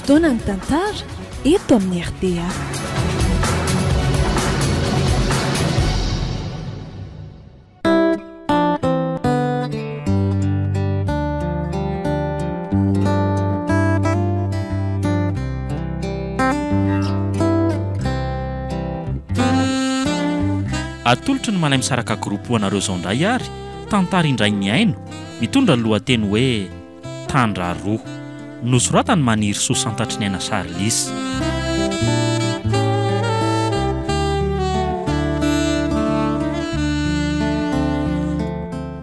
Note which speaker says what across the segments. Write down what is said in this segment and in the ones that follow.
Speaker 1: fotoana ny tantara eto amin'ny RDA.
Speaker 2: Atolotry ny malay misaraka groupe anareo zao indray ary tantara indray ny aino mitondra ny lohateny hoe Tandra roa nosoratany Maniry Soasantatry ny aina Sarlisy.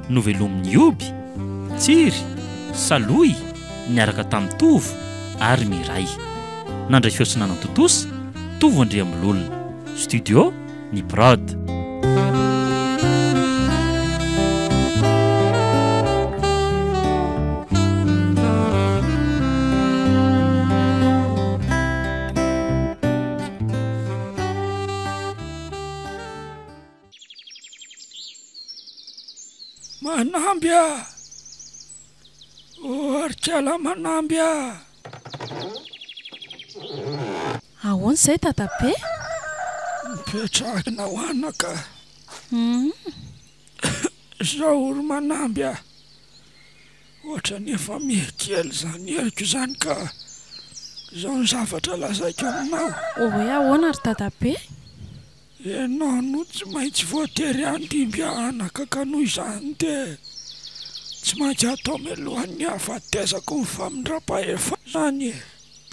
Speaker 2: Novelomin'ny Oby, Tsiry, Saloy niaraka tamin'ny Tovo ary Miray. Nandray fiosinana Totosa, Tovo Andriambololona. Studio ny Prod.
Speaker 3: Manambia, orchala manambia.
Speaker 1: Ahoana izay tatabe?
Speaker 3: Mipetrahana ho anaka. Zao ry manambia. Ohatra ny efa mihikely izany heriko izany ka zao ny zavatra lazaiko aminao.
Speaker 1: Hoe ahoana ry tatabe?
Speaker 3: Ianao no tsy maintsy voatery andimby anaka ka noho izany dia tsy maintsy atao mialohan'ny hafatezako ny famindram-pahefa zany e.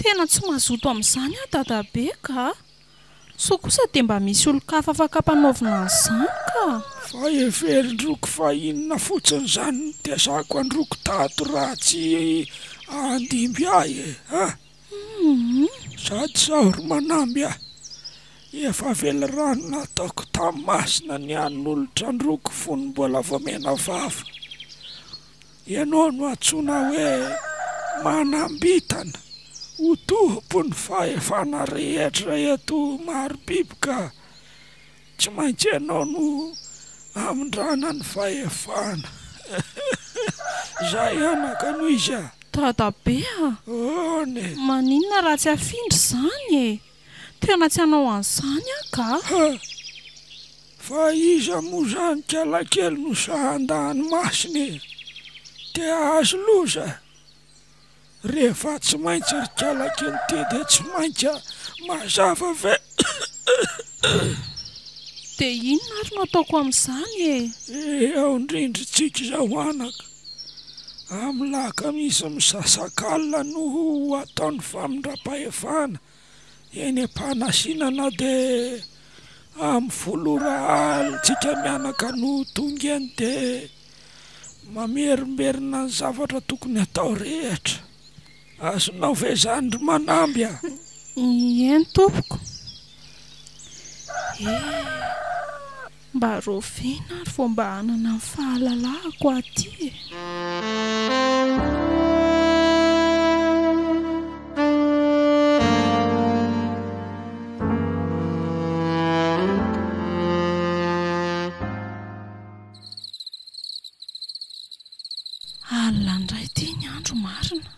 Speaker 1: Tena tsy mazoto amin'izany tatabe ka? So kosa dia mba misy olon-kafa afaka hampanaovina an'izany ka?
Speaker 3: Fa everindroko fa inona fotsiny izany no tiasako androko tato raha tsy andimby ahy e, ha? Sady zao ry manamby ahy. Efa vela rano nataoko tamin'ny masina ny an'olotra androko fony mbola voamena vava. Ianao no antsoina hoe manambitana. Ho tompony fahefana rehetra eto maro biby ka tsy maintsy ianao no amindrana ny fahefana. Zay anaka noho izy a.
Speaker 1: Tatabe
Speaker 3: Ony.
Speaker 1: Maninona raha tsy afindry izany e? Tena tsy hanao an'izany ka?
Speaker 3: Fa iza moa zany kialakely no sahandany masiny dia azo loza. Rehefa tsy maintsy ry kialakely ty dia tsy maintsy mazava ve.
Speaker 1: Dia inona ary no ataoko amin'izany e?
Speaker 3: Eo indrindritsika izao anaka. Amilaka misy misasakalina no ataon'ny famindram-pahefana. Eny am-panasinana dia amin'ny folora alitsika mianaka no tonga eny dia mamerimberina ny zavatra tokony atao rehetra. Azonao ve izany ry manamby a?
Speaker 1: Eny tompoko. Mba rofina ary vao mba hanana ny fahalalahako aty e. Alina indray ty ny andro marina.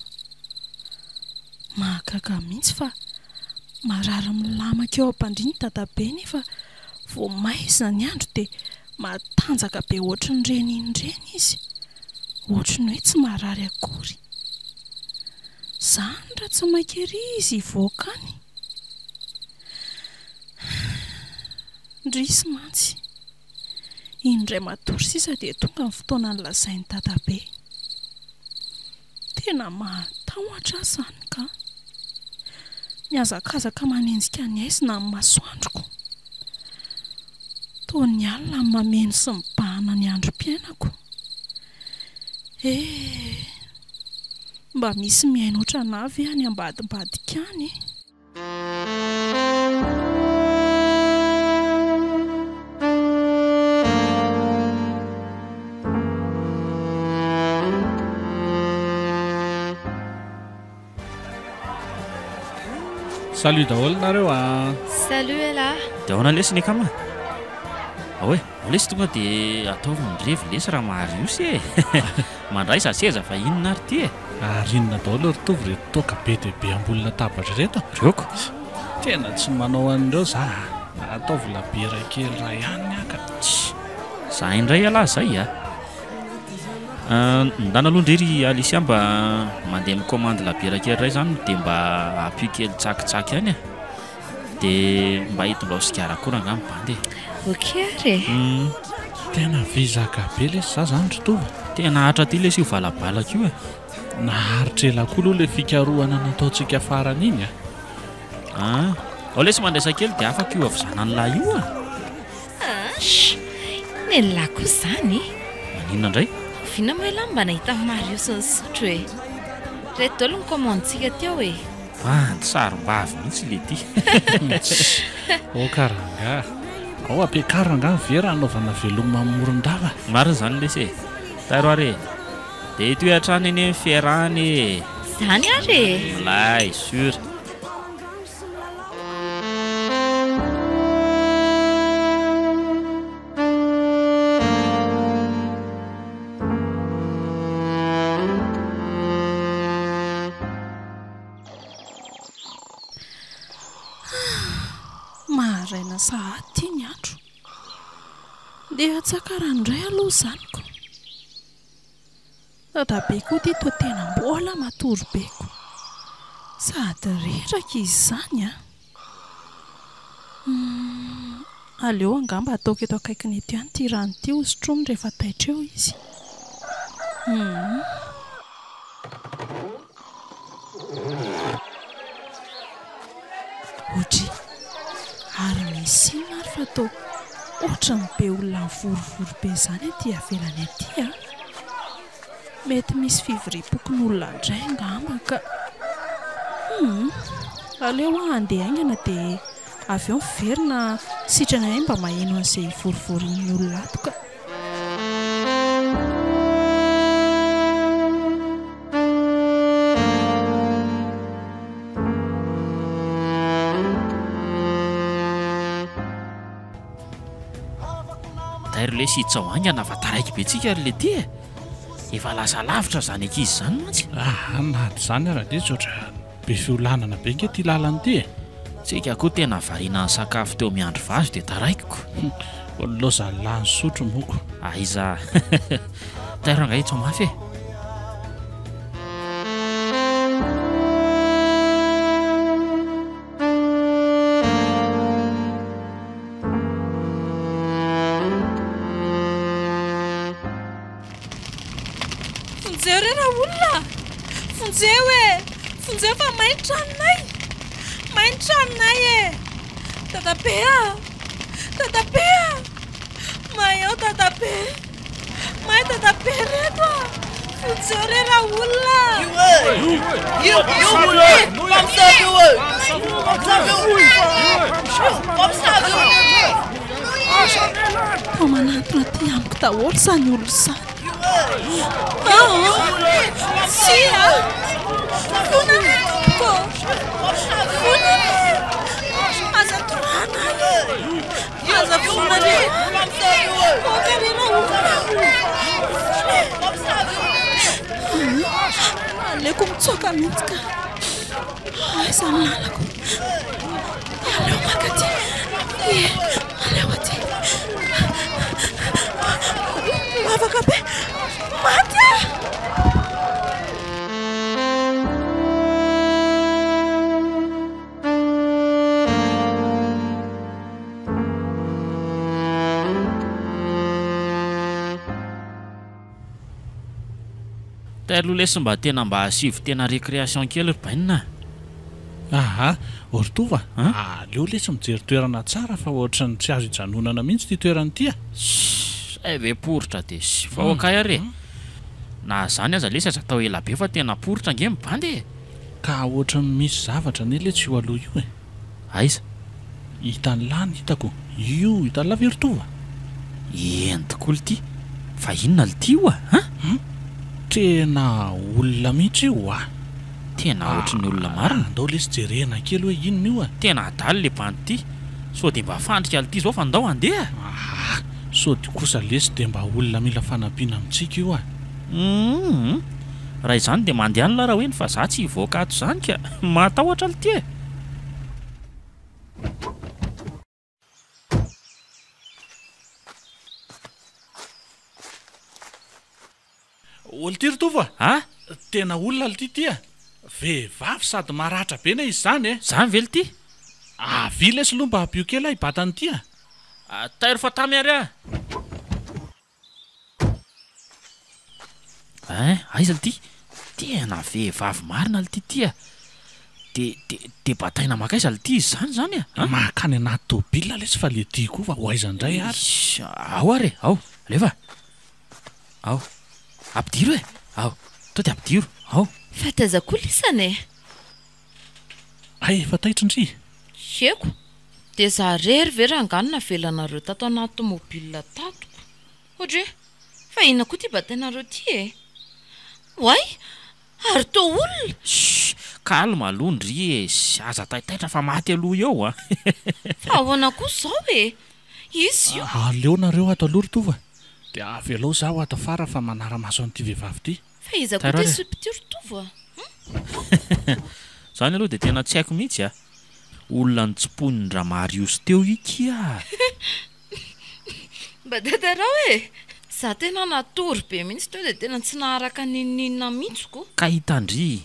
Speaker 1: Mahagaga mihitsy fa marary milamaka eo am-pandriany tatabe nefa vao maizina ny andro dia matanjaka be ohatry ny renindreny izy. Ohatry ny hoe tsy marary akory. Zany raha tsy maikery izy hivoakany. Ndrisy mantsy. Indray matory sisa dia tonga ny fotoana ny lazain'ny tatabe. Tena matahotra izany ka. Miazakazaka manenjika ny aizina amin'ny masoandroko. Toa ny alina ny mameno sy mibahana ny androm-piainako. Mba misy miaina ohatranà ve any ambadimbadika any?
Speaker 2: Salut daholo nareo a.
Speaker 4: Salut Ella.
Speaker 2: Dia ahoana lesy ny akama? Ahoe lesy tonga dia ataovindrevy lesy raha mahariosy e mandraisa seza fa inona ary ty e
Speaker 4: ary inona daholo ritovy reto toka be dia be ambolina tabatra reto
Speaker 2: reoko
Speaker 4: tena tsy manao an'ireo za ataovy labera kely raha ihany aka
Speaker 2: za indray alahy zay ndana aloha ndrery Alicia mba mandeha mikomandy labera kely ray zany dia mba apio kely tsakitsaky ihany dia mba hitondrao sigara koa raha angamba bandy
Speaker 5: ok ary
Speaker 4: tena vizaka be lesy za zany ritovy
Speaker 2: tena hatra ty lesy io valabalaka io
Speaker 4: naharitra ela koa aloha ilay fikarohana nataontsika farany iny
Speaker 2: ao lesy mandraisa kely dia afaka io avizana nylahy io
Speaker 5: ny lahy koa zany
Speaker 2: maninona indray
Speaker 5: vina moa ela mba nahita Mario sy ny sotro e reto daholo ny commandetsika teo e
Speaker 2: ty sarom-bavy mihitsy le ty
Speaker 4: o karanga ao ampiakaranga ny vera anaovana veloma mamoron-dava
Speaker 2: marina zany lesy e taro ary dia toy hatrany eny amin'ny fiarahany
Speaker 5: zany ary
Speaker 2: lay sur
Speaker 1: maharaina sahady ty ny andro dia atsakarandray aloha zaniko dadabe koa ty toa tena mbola matory beko sady reraka izy zany aleo angamba ataoko eto akaikiny eto ihany ty rano ty hosotrony rehefa taitra eo izy otry ary misy ino ary fa tao ohatra ny be olona mivorivory be zany aty avelany aty mety misy fivoriam-pokon'olona indray angamba ka aleo andeha aingana dia avy eo miverina sitrana hay mba maheno an'izay vorivorin'ny olona ato ka
Speaker 2: tairo lesy hitsahoangana fa taraiky be tsika ary le ty efa lasa lavitra zany ankizy zany mantsy
Speaker 4: nady zany araha desy ohatra be fiolanana be nke ty lalany ty
Speaker 2: tsika koa tena variana ny sakafo teo miandro vazo dia taraikiko
Speaker 4: loza lany sotro moko
Speaker 2: aiza tairo anga hitso mafy
Speaker 1: Fonjeo e fonjeo fa maintranonay e dadabe may ao dadabe may dadabe reto fonjeo re raha olona tao manatona ty amiko daholo zany olo zany sia fonana tompoko fonana aza torana aza fonana okarena aleko mitsoka mihitsy ka aiza ny lalako aleo makaty aleo aty mavaka be maty
Speaker 2: tailo lesy mba tena mba asivo tena récréation kely bainina
Speaker 4: oritova aleo lesy mijery toerana tsara fa ohatra ny tsy azo hijanonana mihitsy ty toerany ty
Speaker 2: zay ve poritra dia sy vahoakay ary na zany aza lesy aza atao ela be fa tena poritra nge mibandy
Speaker 4: ka ohatra misy zavatra ne le tsy io aloha io
Speaker 2: aiza
Speaker 4: hitany lany hitako io hitany la veritova
Speaker 2: eny tokoly ty fa inona l ty io
Speaker 4: tena olona mihitsy io
Speaker 2: tena ohatry ny olona marina
Speaker 4: andao lesy jerena kely hoe inona io
Speaker 2: tena adaly le bandy ty so dia mba fandrika al ty zao fa ndao andeha
Speaker 4: Sody kosa lesy dia mba olona mila fanampiana amintsika io
Speaker 2: raha izany dia mandehanona raha hoeny fa za tsy hivoaka ato izany ka matahotra le ty.
Speaker 4: Olontiry tova
Speaker 2: a
Speaker 4: tena olona le tya vehivavy sady maratra be na izy zany
Speaker 2: zany ve le ty
Speaker 4: avy lesy aloha mba hampio kely ibatany tya
Speaker 2: tairo fa tamy ary aiza le ty tena vehivavy marina le ty tya de bataina makaiza le ty izy zany
Speaker 4: mahakany anaty tôbila lesy fa le ty koa fa ho aizandray ary
Speaker 2: ao ary ao alefa ao ampidiro ao to de ampidiro ao
Speaker 5: fa taiza koa lisany
Speaker 4: ay efa taitry-ndry
Speaker 5: eko dia za rery ve ranganona velanareo tato anaty tômôbila tatoko ohatry fa ina koa ty batainareo ty hoay ary to olona
Speaker 2: kalma aloha ndry sy aza taitaitra fa maty aloha eo
Speaker 5: fa ahoana koa zao izy io
Speaker 4: aleo nareo ato aloha ry tova dia avy aloha zaho ato afara fa manara-maso an'ity vehivavy ty
Speaker 5: fa iza koa ty sopitiro tova
Speaker 2: zany aloha dia tena tsy haiko mihitsy olona ny tsimponindra Marios teo ikia
Speaker 5: mba dadarao za tena natory be mihitsy teo dia tena tsy naharaka nininina mihitsiko
Speaker 2: ka hitandry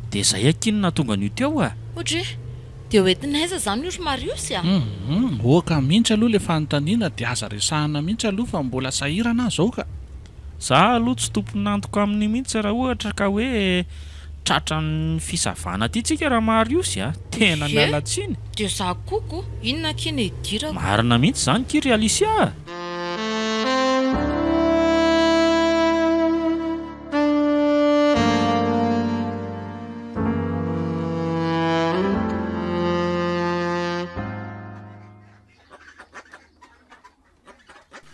Speaker 2: dia zay akinona tonga an'io teo
Speaker 5: ohatry dia hoentinaiza zany io ry Marios
Speaker 4: oka mihitsy aloha le fanontaniana dia aza resahana mihitsy aloha fa mbola sahirana zao ka
Speaker 2: za aloha tsy tomponantoko amin'ny mihitsy raha ohatra ka hoe tratra ny fisavana ty tsika raha Marios tena miala tsiny
Speaker 5: dia za koko inona kina idirako
Speaker 2: marina mihitsy zany kiry Alicia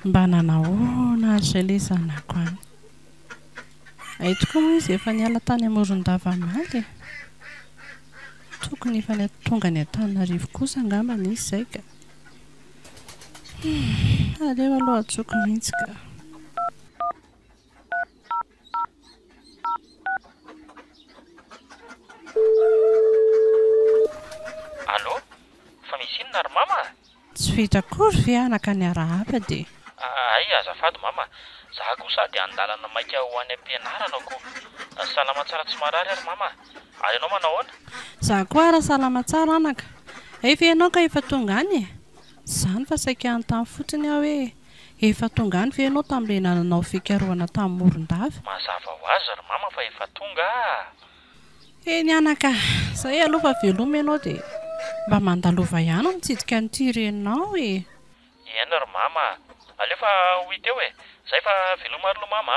Speaker 1: mba nanahoana ary izay le zanako any ay tokoa moa izy efa niala tany Morondava-maly tokony efa tonga ny Antananarivo kosa angambany izy izay ka aleo aloha atsoko mihitsy ka
Speaker 2: allo fa misy inona ry mama
Speaker 1: tsy fitakory ve anaka ny arahaba dia
Speaker 2: ay azafady mama za kosa dia andalana maika ho any am-pianarana ko salama tsara tsy marary ary mama ary ianao manao ahoana
Speaker 1: za koa raha salama tsara anaka efa ianao ka efa tonga any zany fa saika anontany fotsiny aho hoe efa tonga any ve ianao tamin'ilay nananao fikarohana tamin'ny Morondava
Speaker 2: mazava ho azy ry mama fa efa tonga
Speaker 1: eny anaka zay aloha fa veloma ianao dia mba mandalova ihany mitsidika nyity reninao
Speaker 2: ena ry mama alefa hoit eo zay fa veloma ary lo mama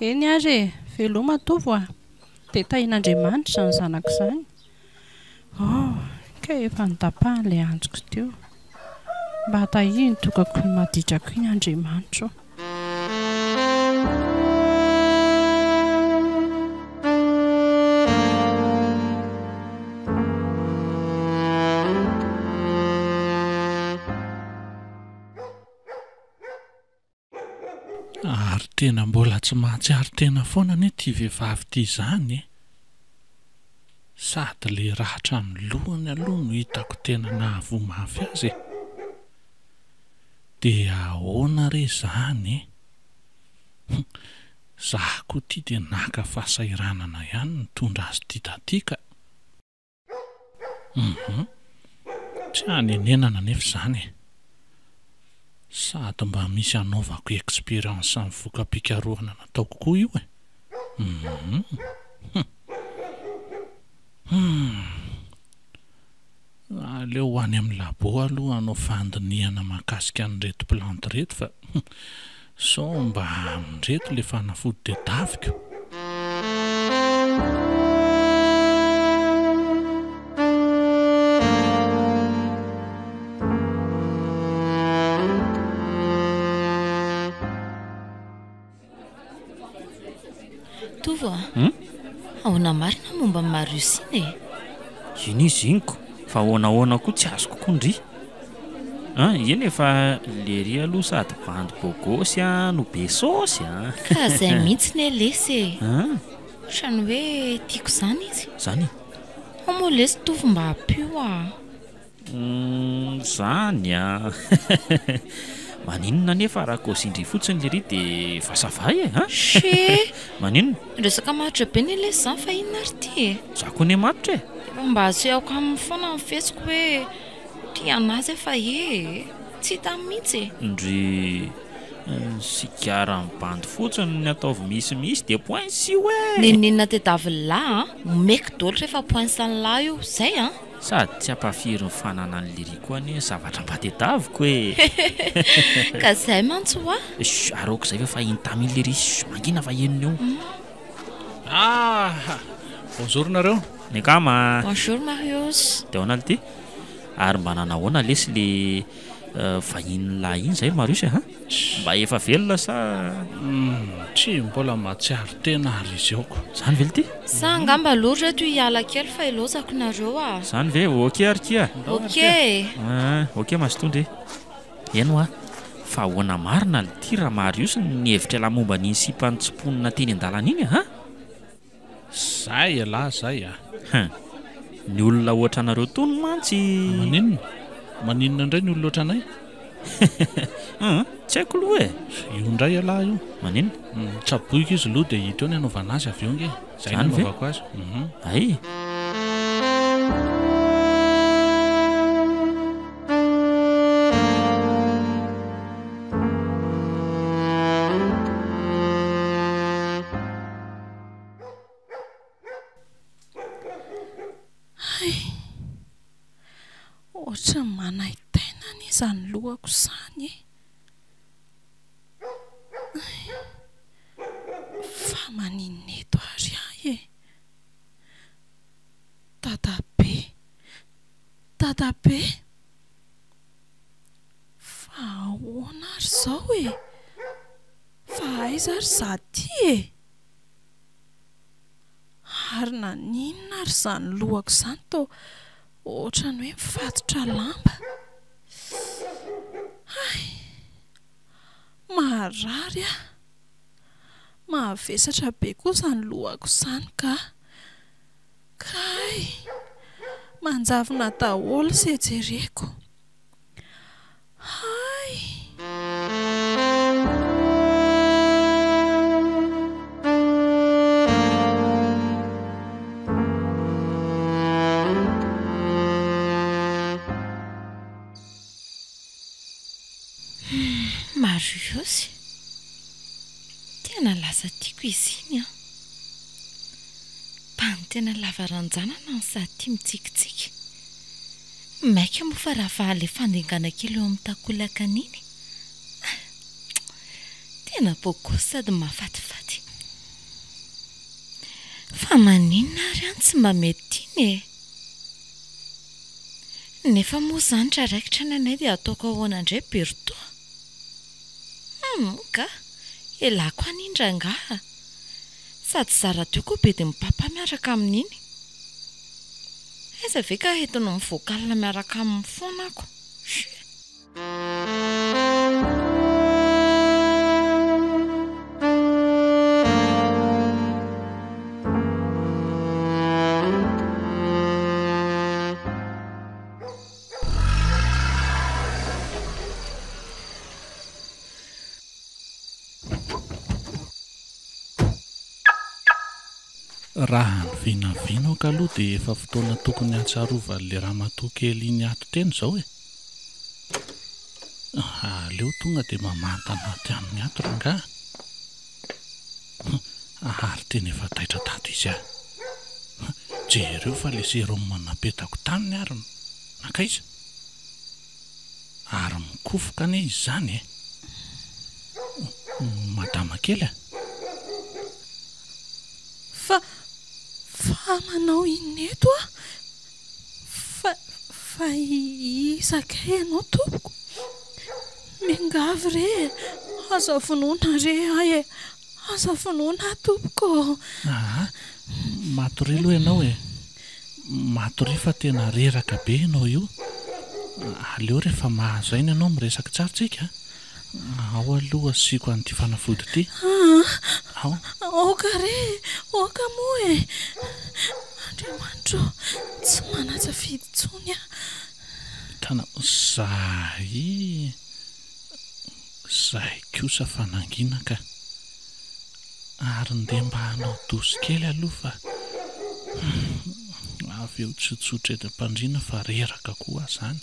Speaker 1: eny ary veloma tovo dia tahin'Andriamanitra izany zanako izany ka efa nitapahan'ilay anjoko teo mba hatahiny tokako ny madidrako iny Andriamanitra
Speaker 4: ary tena mbola tsy mahatsiaro tena foana ny ty vehivavy ty izany sady le rahatra amin'ny lohany aloha no hitako tena nahavoa mafy azy dia ahoana re izany zaho koa ty dia naka fahasahiranana ihany nitondra azy ty tatika tsy hanenenana nefa izany sady mba misy anaovako expérience amin'ny voka-pikarohana nataoko koa io aleo ho any amin'ny labo aloha hanao fandiniana mahakasika an'ireto planty reto fa so mba amin'reto le fanafody dia daviko
Speaker 5: tovo ahoana marina momba ny Mariosina
Speaker 2: iny izy iniko fa ahoanahoana koa tsy azoko kondry eny efa lery aloha sady bandy bogosy no be sosy
Speaker 5: ka zay mihitsy ny lesy trany hoe tiako zany izy
Speaker 2: zany
Speaker 5: moa lesy tovo mba apio
Speaker 2: zany maninona nefa raha kosindry fotsiny lery dia fasavay
Speaker 5: she
Speaker 2: maninona
Speaker 5: resaka maritra be ny lesy zany fa inona ary ty
Speaker 2: za koa ne matotra
Speaker 5: efa mba aseako amin'ny foana mifesiko hoe tia anazy efa tsy hita mihitsy
Speaker 2: ndry sigara ny bandy fotsiny ny ataovy misy dia point si hoe
Speaker 5: ninina tedavy-lahy maiky dolo rehefa point san'lahy io zay
Speaker 2: sady tsy ampafiry ny fanana ny liry koa ny zavatra mba tedaviko hoe
Speaker 5: ka zay mantso
Speaker 2: aroko zay fa intamy lery mangina fa enony eo
Speaker 4: bonjour nareo
Speaker 2: ny kama
Speaker 5: bonjour Marios
Speaker 2: dia ahoana ty ary mba nanahoana lesy le vahiny lahy iny zay Marios mba efa velona sa
Speaker 4: tsy mbola matsiaro tena ary izy eoko
Speaker 2: zany vely ty
Speaker 5: sa ngamba lory reto hiala kely fa ilozako nareo
Speaker 2: zany ve ok ary kia ok masitondry eno fa ahoana marina le ty raha Marios ny hevitra lahy momba ny sipany tsiponina teny an-dalana iny
Speaker 4: zay lahy zay
Speaker 2: ny olona ohatra anareo tony mantsy
Speaker 4: maninona indray ny olona ohatra anay
Speaker 2: tsy haiko loha
Speaker 4: io indray alahy io
Speaker 2: maninona
Speaker 4: tsaboika izy loha dia hita eo ny anaovana azy avy eo nge zay nanaovako azy
Speaker 2: ay
Speaker 1: ohatra manaitaina ny izany lohako izany fa maninona eto ary ahy dadabe fa ahoana ary izao fa aiza ary za ty ary naninona ary izany lohako izany to ohatra ny hoe mifatotra lamba marary mahavesatra be koa izany lohako izany kay manjavona daholo sy ejereko
Speaker 5: Marios tena lasa tiako izy iny pany tena lavaranjanana ny sady tia mitsikitsiky maika moa fa raha fa le fandingana kely eo amin'ny takolaka aniny tena bogosy sady mahafatifaty fa maninona ary any tsy mba mety iny nefa moa zany traraikitra ny anay dia ataoko ahoana indray berto ka elako anindra ngaha sady zara teo koa be dia mipapa miaraka amin'iny aiza ve ka entinao mivoakalina miaraka amin'ny fonako
Speaker 4: raha ny vinavina ka aloha dia efa fotoana tokony hatsarovana le raha matoakely iny ato teny izao aleo tonga dia mamantana aty amin'ny ato rangaha ary teny efa taitra tato izy jereo fa le zerony manapetako taniny ary nakaiza ary mikofoka ane izy zany madama kely
Speaker 1: fa manao ineto fa isaka ianao tompoko mingavy re aza vonoina re aza finoana tompoko.
Speaker 4: Matory aloha ianao e. Matory fa tena reraka be ianao io. Aleo rehefa mahazo aina ianao miresaka tsara tsika. Ao aloha asiako an'ity fanafody ity. Ao.
Speaker 1: Oka re, oka moa e. Andriamanitro, tsy manaja fidy tsony aho.
Speaker 4: Tana Zahay kosa fananginaka. Ary ndeha mba hanao doso kely aloha fa avy eo tsotsotra edim-pandriana fa reraka koa zany.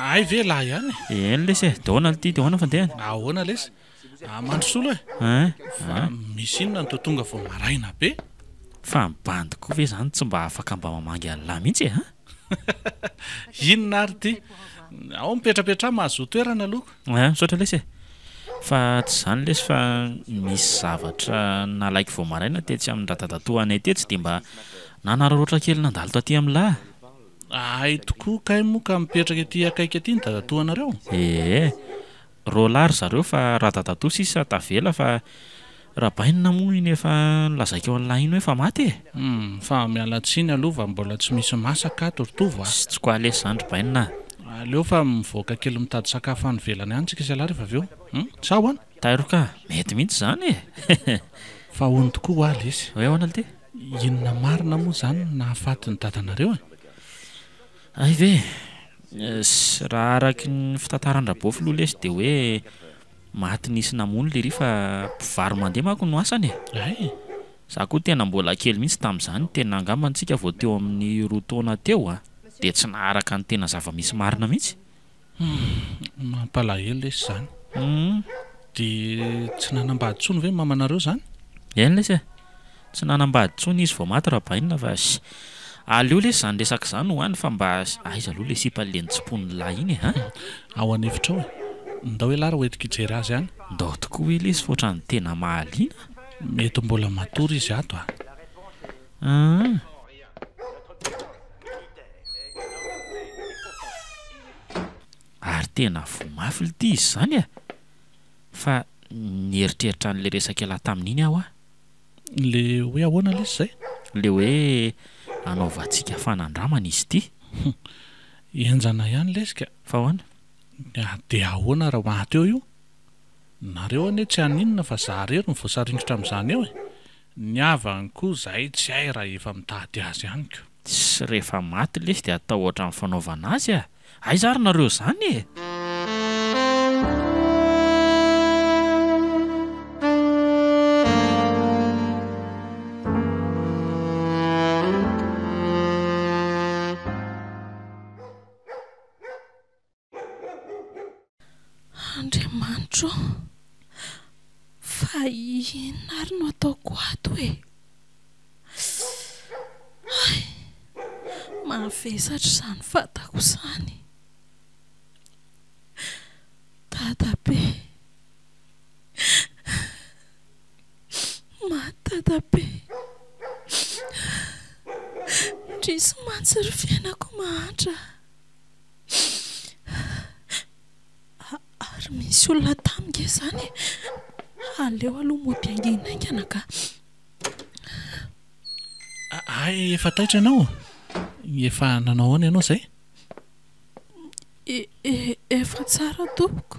Speaker 4: Ay ve lahy ihany.
Speaker 2: Eny lesy daona ity daona fandehana.
Speaker 4: Ahoana lesy? Mandro solo
Speaker 2: e.
Speaker 4: Misy inona no tonga vao maraina be?
Speaker 2: Fa mibandy koa ve zany tsy mba afaka mba mamangy alahy mihitsy e.
Speaker 4: Inona ary ty? Ao mipetrapetra mahazo toerana aloha.
Speaker 2: Misaotra lesy fa tsy zany lesy fa misy zavatra nalaiko vao maraina tetsy amin'ny ratatatoanay tetsy dia mba nanararaotra kely nandalo taty amin'lahy.
Speaker 4: Ay tokoa kay moa ka mipetraka ety akaiky ety ny dadatoanareo.
Speaker 2: Rolary zareo fa ratatatoa sisa tavela fa rabainina moa iny efa nolazaika eo an'lahy iny hoe fa maty e.
Speaker 4: Fa mialatsiny aloha mbola tsy misy masaka tortovo.
Speaker 2: Tsy koa lesy zany rabainina.
Speaker 4: Aleo fa mivoaka kely mitady sakafo any velany any tsika isalary rehefa avy eo. Sao hoana?
Speaker 2: Tairoka, mety mihitsy zany e.
Speaker 4: Fa hono tokoa hoaly izy.
Speaker 2: Hoe ahoana ity?
Speaker 4: Inona marina moa zany nahafaty ny dadanareo e?
Speaker 2: Ay ve, raha araky ny fitantaran-drabofy aloha lesy dia hoe maty nisy namono le ry fa mpivaro mandeha manko no asany e.
Speaker 4: Ay.
Speaker 2: Za koa tena mbola kely mihitsy tamin'izany tena angamantsika vao teo amin'ny 2 taona teo dia tsy naharaka ny tena zava-misy marina mihitsy.
Speaker 4: Mampalahelo lesy zany. Dia tsy nanambady tsony ve mamanareo zany?
Speaker 2: Eny lesy tsy nanambady tsony izy vao maty rabainina fa aleo lesy zany resaka zany hoany fa mba aiza aloha le sipaleny tsipony lahy iny e.
Speaker 4: Ao anefitra ao ndao hoe lara hoentiko hijery azy any.
Speaker 2: Ndao tokoa hoe lesy foatra ny tena mahaliana.
Speaker 4: Mety mbola matory izy ato
Speaker 2: Ary tena vomafy ity izy zany e. Fa nieritreritra an'le resaka lahy tamin'iny aho
Speaker 4: Le hoe ahoana lesy zay?
Speaker 2: Le hoe anaovantsika fanandramana izy ity.
Speaker 4: Enjana ihany lesika.
Speaker 2: Fa ahoana?
Speaker 4: Dia ahoana raha maty eo io? Nareo anie tsy haninona fa zaharery no voasaringotra amin'izany eo e. Niavany koa zahay tsy hay raha efa mitady azy ihany ko.
Speaker 2: Tsy rehefa maty lesy dia atao ohatra amin'ny fanaovana azy a. Aiza ary nareo zany e.
Speaker 1: Andriamanitro, fa inona ary no ataoko ato e? Mavesatra izany fantako izany. Dadabe, dadabe, indrisy mantsiry fiainako mahantra. Ary misy olona taminga izany e. Aleo aloha moapianginainkana ka.
Speaker 4: Ay, efa taitra ianao? Efa nanao ahoana ianao zay?
Speaker 1: Efa tsara tompoko.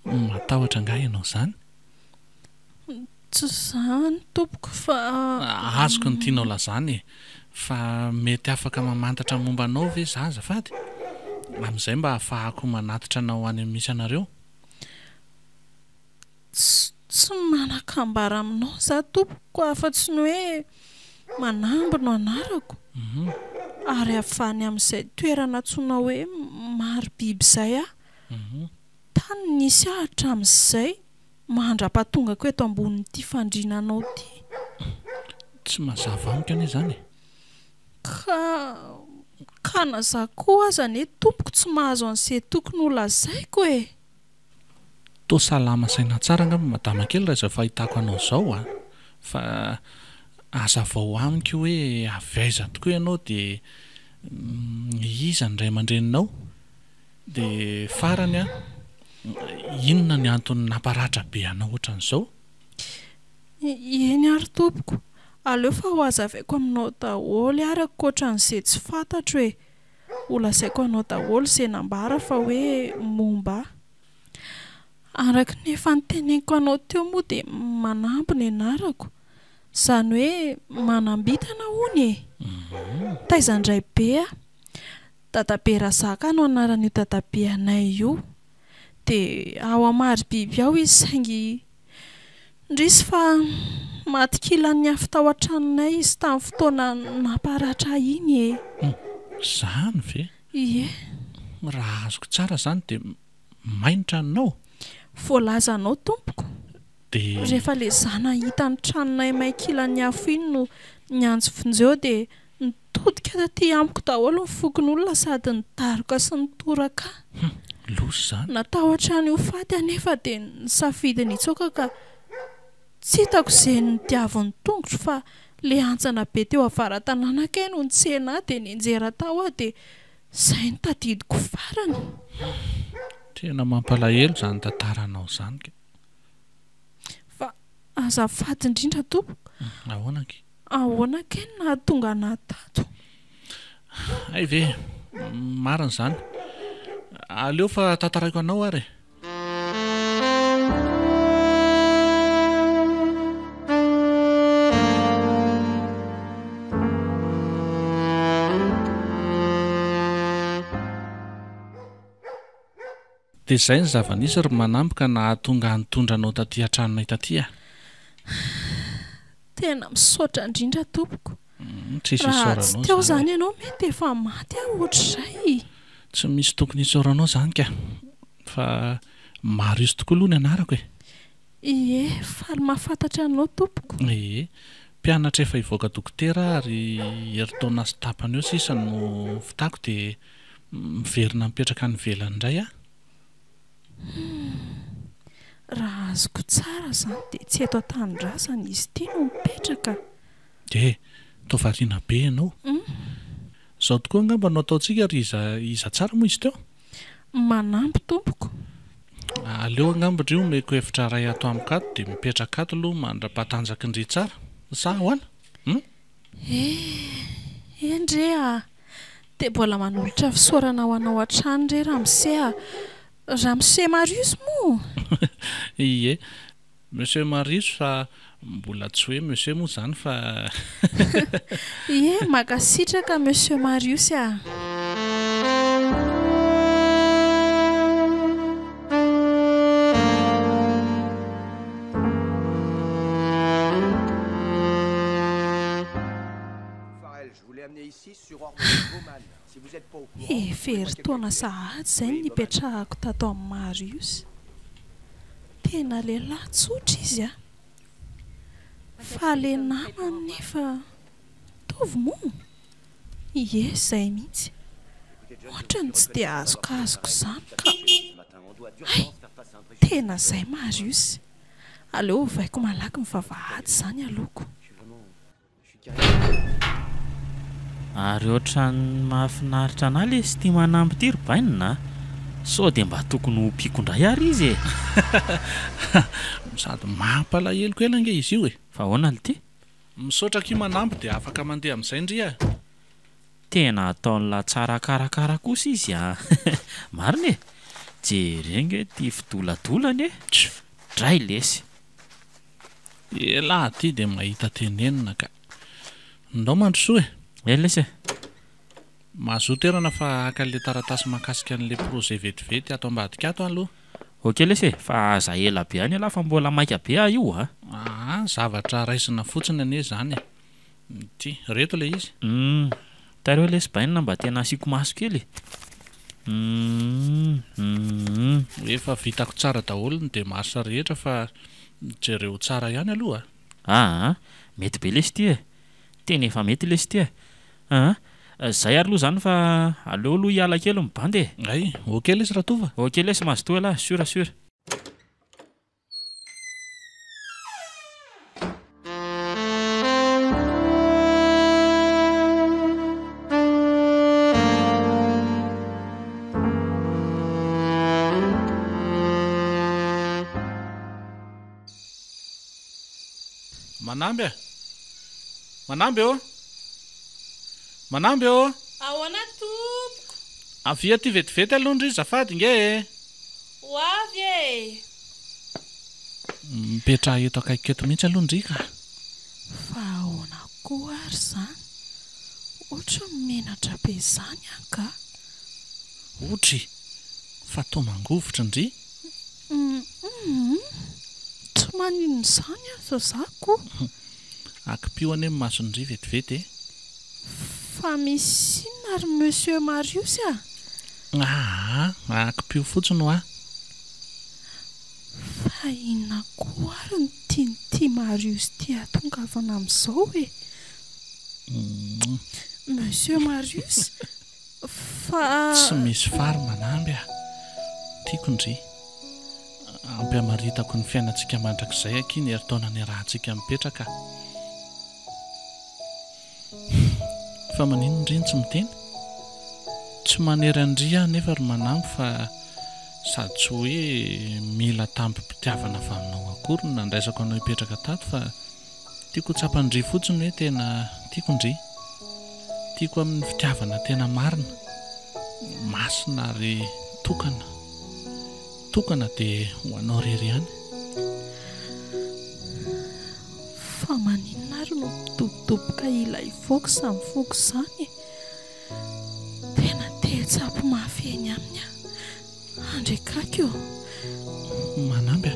Speaker 4: Matahotra angaha ianao zany?
Speaker 1: Tsy izany tompoko fa
Speaker 4: azoko ny tianao lazany e. Fa mety afaka mamantatra momba anao ve za azafady? Amin'izay mba ahafahako manatitra anao any amin'ny misy anareo.
Speaker 1: Tsy manakambara aminao za tompoko afa-tsy ny hoe manambo no anarako. Ary avany amin'izay toerana antsoina hoe maro biby izay tany nisy ahatra amin'izay mandra-patongako eto ambonin'ity fandrinanao ity.
Speaker 4: Tsy mazava amiko anie zany e.
Speaker 1: Ka naza koa aza ne tompoko tsy mahazo an'izay tokony ho lazaiko e.
Speaker 4: toa salama saina tsara angamba madama kely raha izay fahitako anao izao a. Fa aza vao amiko hoe avaiza tokoa ianao dia iza ny ray aman-dreninao dia farany a inona ny antony namparatra be anao ohatran'izao?
Speaker 1: Eny ary tompoko, aleo fa ho azavaiko aminao daholo ary ankoatran'izay tsy fantatro hoe ho lazaiko anao daholo izay nambara fa hoe momba ahy. Araka ny efa niteneniko anao teo moa dia manampy ny anarako, izany hoe manambitana hono e. Taizandray be a, Dadabe Razaka no anaran'io dadabe anay io, dia ao Amaribiby ao izy saingy ndrisy fa matikilan'ny afy tao an-tranonay izy tamin'ny fotoana namparatra iny e.
Speaker 4: Izany ve?
Speaker 1: Ie.
Speaker 4: Raha azoko tsara izany dia main-tra anao?
Speaker 1: Voalazanao tompoko.
Speaker 4: Dia
Speaker 1: Rehefa ilay zana hita ny tranonay maikilan'ny afo iny no nianjo vonjeo dia nitodika taty amiko daholo ny fokon'olona sady nidaroka sy nitoraka.
Speaker 4: Loso izany.
Speaker 1: Natahotra ny ho faty anefa dia nisafidy nitsoaka ka tsy hitako izay nitiaviny tongotro fa ilay antsana be teo avaran-tanàna kay no nitsena dia nianjera tao aho dia izay no tadidiko farany.
Speaker 4: Tena mampalahelo izany tantaranao izany ke.
Speaker 1: Fa azafady indrindra tompoko.
Speaker 4: Ahoana ke?
Speaker 1: Ahoana kay no nahatonga anahy tato?
Speaker 4: Ay ve, marina izany. Aleo fa tantaraiko anao ary. Dia izay ny zava-nisy ry manampy ka nahatonga nitondra anao taty an-tranonay taty a.
Speaker 1: Tena misaotra indrindra tompoko.
Speaker 4: Tsisy
Speaker 1: Raha
Speaker 4: isaoranao
Speaker 1: tsy teo
Speaker 4: izany.
Speaker 1: izany ianao mety efa maty aho ohatr'izay.
Speaker 4: Tsy misy tokony isaoranao izany ka. Fa maro izy tokoa aloha ny anarako e.
Speaker 1: Ie, faly mahafantatra anao tompoko.
Speaker 4: Mpianatra efa hivoaka dokotera ary heritaona sy tapany eo sisa no fitako dia miverina mipetraka any ivelany indray a.
Speaker 1: Raha azoko tsara izany dia tsy eto an-tanindrazana izy ity no mipetraka.
Speaker 4: Toa variana be ianao. Izao tokoa angamba no ataontsika ry iza tsara moa izy teo?
Speaker 1: Manampy tompoko.
Speaker 4: Aleo angamba ry io meko hevitra ray ato amikato dia mipetraka ato aloha mandra-patanjaka indry tsara. Sa ahoana?
Speaker 1: Endre dia mbola manolotra fisaorana ho anao an-trano re Ramose Marius moa.
Speaker 4: Ie, Monsieur Marius fa mbola tsy hoe Monsieur moa izany fa
Speaker 1: Ie, makasitraka Monsieur Marius a. Heveritaona sahady izay ny nipetrahako tato amin'ny Marius. Tena lehilahy tsotra izy a. Faly namany nefa tovy moa. Ie, izay mihitsy. Ohatrany tsy dia azokazoko izany ka. Hay, tena izay Marius. Aleo ovaiko malaky mivavahady izany alohako.
Speaker 2: Ary ohatrany mahafinaritra anay ilay sy tia manampy ity ry bainina. Sao dia mba tokony ho mpikondray ary izy e.
Speaker 4: sady mampalahelo kely ange izy io e.
Speaker 2: Fa ahoana ity?
Speaker 4: Misaotra kio manampy dia afaka mandeha amin'izay indry a.
Speaker 2: Tena ataon'la tsara karakara kosa izy a. Marina e. Jerenge tia fidoladolany e. Dray lesy.
Speaker 4: Lahy ty dia mahita tenenina ka. Ndao mandrosoa e.
Speaker 2: Lesy e.
Speaker 4: Mahazo toerana fa haka an'ilay taratasy mahakasika an'ilay projet vetivety ato ambadika ato aloha.
Speaker 2: Ok lesy e, fa aza ela be any aloha fa mbola maika be io a.
Speaker 4: Zavatra raisina fotsiny anie izany e. Ty, reto ilay izy.
Speaker 2: Tareo lesy bainina mba tena asiako maso kely.
Speaker 4: Efa vitako tsara daholo ny demarche rehetra fa jereo tsara ihany aloha.
Speaker 2: Mety be lesy ty e. Tena efa mety lesy ty e. Zay ary aloha izany fa aleo aloha hiala kely mibandy e.
Speaker 4: Ay, ok lesy rahatova.
Speaker 2: Ok lesy mazotoa lahy, sura.
Speaker 4: Manamby Manamby ô Manamby ô
Speaker 1: ao anaty tompoko
Speaker 4: avia ty vetivety aloha ndry zafady nge
Speaker 1: ho avy e
Speaker 4: mipetra eto akaiky eto mihitsy aloha ndry ka
Speaker 1: fa ahoana koa ary zany ohatra menatra be zany any ka
Speaker 4: otry fa toa mangovitra ndry
Speaker 1: tsy maninona izany aza zako
Speaker 4: akipio ane masondry vetivety
Speaker 1: fa misy inona ary monsieur Marius
Speaker 4: akipio fotsiny ho
Speaker 1: fa inona koa ary ny tianyty Marius ty atongavana amin'izao e monsieur Marius fa
Speaker 4: tsy misy fary Manamby tiako ndry ampiamaritako ny fiainantsika mandrakizay akiny heritaona ny rahantsika mipetraka fa manino ndreny tsy miteny tsy manery andry aho nefa ry Manamby fa sady tsy hoe mila tampim-pitiavana avy aminao akory ny nandraisako anao hipetraka tato fa tiako tsapandry fotsiny hoe tena tiako ndry tiako amin'ny fitiavana tena marina masina ary tokana dia ho anao rery ihany
Speaker 1: fa maninona ary no mitobotoboka ilay voky samy foko izany tena te-tsapo mafeny aminy andrekaka eo
Speaker 4: Manamby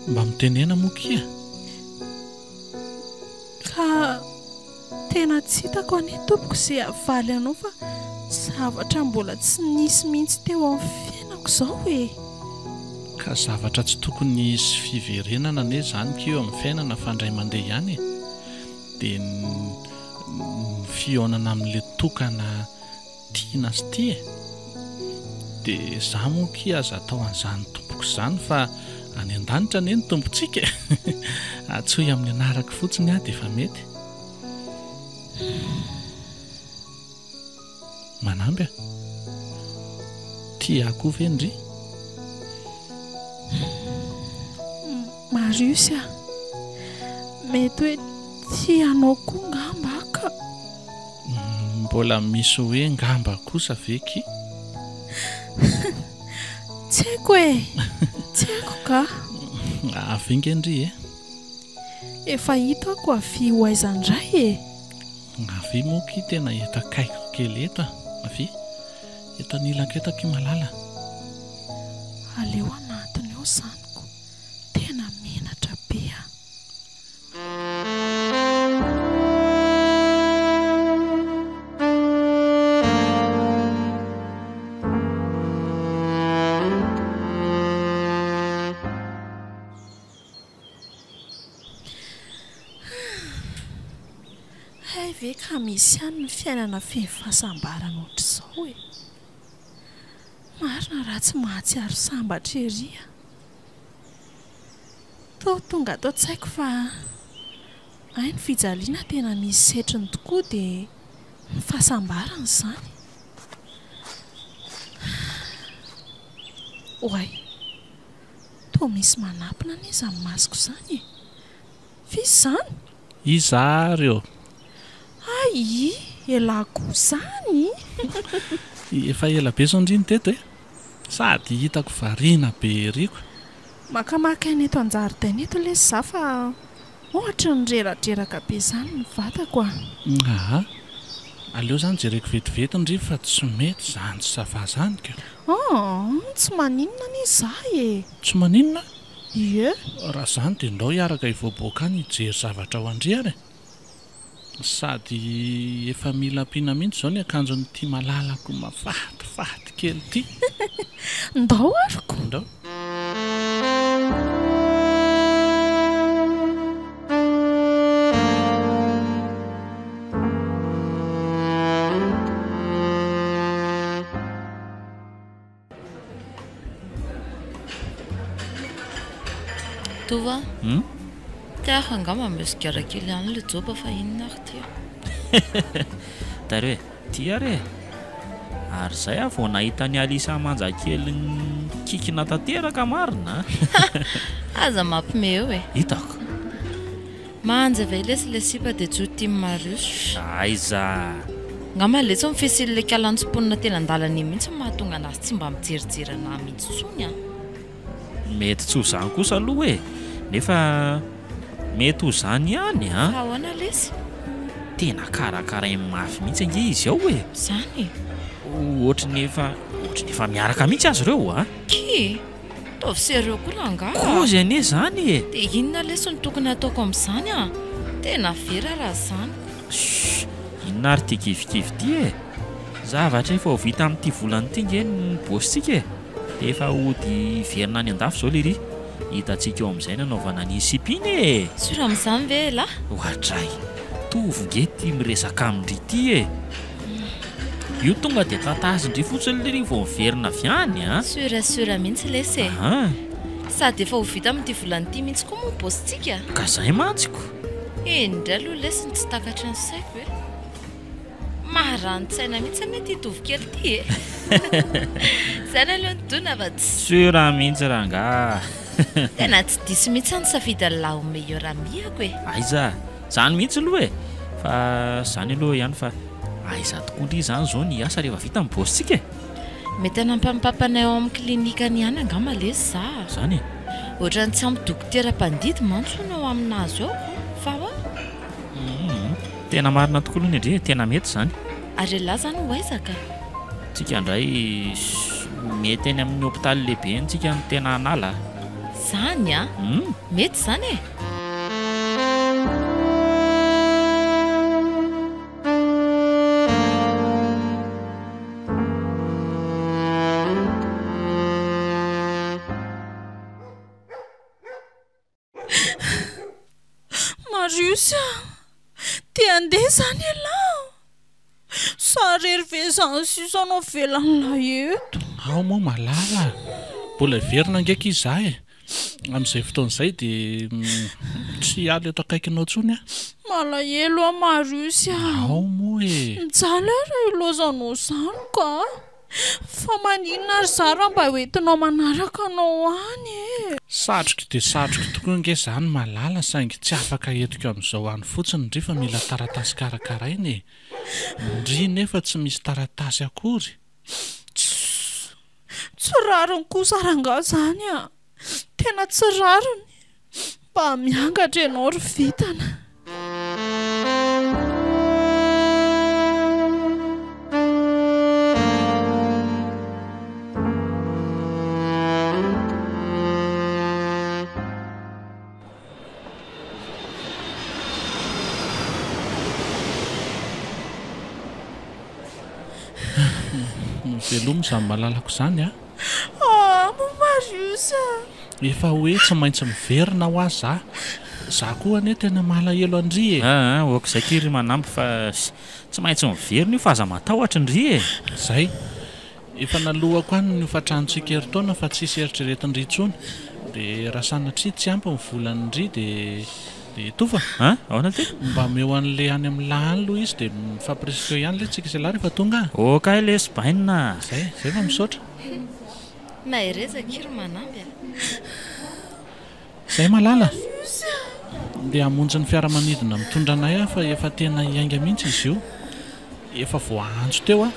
Speaker 4: mba mitenena mokia
Speaker 1: ka tena tsy hitako ane tompoko izay avaly anao fa zavatra mbola tsy nisy mihitsy teo amin'ny fiainako izao e
Speaker 4: ka zavatra tsy tokony hisy fiverenana ane zany ka eo amin'ny fiainana fandray mandeha ihany dia ny fionana amin'ilay tokana tiana sy ty dia za moa ki aza atao an'izany tompoko izany fa any an-danitra ane ny tompontsika atsoy amin'ny anaraka fotsiny dia efa mety Manamby tia akoho ve ndry
Speaker 1: Marius mety hoe tianao koa ngamba ka
Speaker 4: mbola misy hoe ngamba kosa veky
Speaker 1: tsy haiko e tsy haiko ka
Speaker 4: avinga ndry
Speaker 1: efa hitako avy ho aizandray e
Speaker 4: avy moky tena etakaiko kely eto avy eto anilaketako malala
Speaker 1: aleo anatiny eo zaniko tena menatra be ve ka misy ihany ny fiainana fahasambarana ohatr'izao e marina raha tsy mahatsiaro sambatra ery tonga atao tsaiko fa ay ny fijaliana tena misy setriny tokoa dia ny fahasambarana izany oay toa misy manampina aniza amin'ny masoko izany e fisy izany
Speaker 4: izareo
Speaker 1: ai elako izany
Speaker 4: efa ela be sondriny teto sady hitako variana be eriko
Speaker 1: makamaka ny eto an-jaridaina eto ilay za fa ohatra ny reradreraka be izany ny vatako
Speaker 4: aleo izany jereko vetivety ndry fa tsy mety izany tsy sava zanyka
Speaker 1: tsy maninona ny za e
Speaker 4: tsy maninona
Speaker 1: ie
Speaker 4: raha izany dia ndao hiaraka hivoaboaka any hijery zavatra ao andry ary sady efa mila ampiana mihitsy izao ny akanjony ity malalako mafatifaty kely ity
Speaker 1: ndao ariko
Speaker 4: ndao
Speaker 5: tova tiako angamba mesikara kely ihany le joba fa inona ary tia
Speaker 2: tary hoe tia re ary izay aho vao nahita ny Alisa manjakely ny kikina tanteraka marina
Speaker 5: aza mampime eo e
Speaker 2: hitako
Speaker 5: manja ve lesilesipa dia jo tia Marius
Speaker 2: aiza
Speaker 5: ngama letso mifesily kalantsomponina tena andalany mihitsy mahatonga anazy tsy mba mijerijery anahy mihitsy tsony a
Speaker 2: mety tsy ho zany kosa aloha hoe nefa mety ho zany ihany a
Speaker 5: ahoana lesy
Speaker 2: tena karakara mafy mihitsy ange izy ao hoe
Speaker 5: zany
Speaker 2: ohatrany efa miaraka mihitsy azy ireo a
Speaker 5: ki taovy sereo koa ranga
Speaker 2: kozy ane zany e
Speaker 5: dia inona lesy ny tokony ataoko amin'izany a tena vera raha zany
Speaker 2: inona ary tia kivikivy ty e zavatra efa ho vita amin'ity volany ity nge ny bositsika e dia efa ody verina any an-dafo zao lery hitantsika eo amin'izay nanaovana ny sipiny e
Speaker 5: sora amin'izany ve la
Speaker 2: ohatray tovonge ty miresaka amindry ty e io tonga dia tantazindry fotsiny lery vao miverina avy any a
Speaker 5: sura mihitsy lesy e sady efa ho vita amin'ity volany ity mihitsy koa moa bositsika
Speaker 2: ka zay mantsiko
Speaker 5: indray aloha lesy ny tsy takatra ny saiko e maharano-tsaina mihitsy ane ty tovokely ty e zany aloha ny dona fa tsy
Speaker 2: sura mihitsy ranga
Speaker 5: tena tsy disy mihitsy any safidy laho meilleur amiako e
Speaker 2: aiza zany mihitsy aloha e fa zany aloha ihany fa aiza tokoa ndry zany zao ny asa rehefa vita amin'ny bositsika e
Speaker 5: mety anampamipapanay ao amin'ny klinikany ihany angama lesy za
Speaker 2: zany e
Speaker 5: ohatrany tsy amin'ny dokotera mpandidy mantsony ao aminazy ao fa hoa
Speaker 2: tena marina tokoa aloha ny indre tena mety zany
Speaker 5: ary lahy zany ho aizaka
Speaker 2: tsika indray mety eny amin'ny hôpitaly lehibe ntsika ny tena anala
Speaker 5: zany a mety zany e
Speaker 1: Marius tia andeha zany ialahy sarery ve zany sisa anao velan'ilay eto
Speaker 4: ao moa malala mbola verina ngeky izy za e amin'izay fotoan'izay dia tsy aly eto akaikinao tsony a
Speaker 1: malahelo a Marius
Speaker 4: ao moa e
Speaker 1: mijaly ary ilozanao zany ka fa maninona ary zara mba hoentinao manaraka anao any e
Speaker 4: satroka dia satroka tokoa nge zany malala saingy tsy afaka etiko amin'izao any fotsiny ndry fa mila taratasy karakarainy e ndry nefa tsy misy taratasy akory
Speaker 1: tsy rariny kosa ranga zany a tena tsy rariny mba miangatra ianao ry vitana
Speaker 4: velomo izany malalako izany a
Speaker 1: Marius
Speaker 4: efa hoe tsy maintsy miverina ho azy za koa ane tena malahelo andry e
Speaker 2: okizay kiry manampy fa tsy maintsy miverina io fa aza matahotra ndry e
Speaker 4: zay efa nalohako any ny hofatrantsika eritaona fa tsisy eritreretindry intsony dia raha sanatria tsy ampy ny volanindry dia tofa
Speaker 2: ahoana ty
Speaker 4: mba meo an'le any amin'ny lahy any aloha izy dia mifampirisika eo ihany le tsika izay lahy rehefa tonga
Speaker 2: okay le sbaina
Speaker 4: zay fa misaotra
Speaker 5: maherezakiro manampy
Speaker 4: zay malala dia hamonjy ny fiaramanidina mitondra anay a fa efa tena iainga mihitsy izy io efa voaantso teo a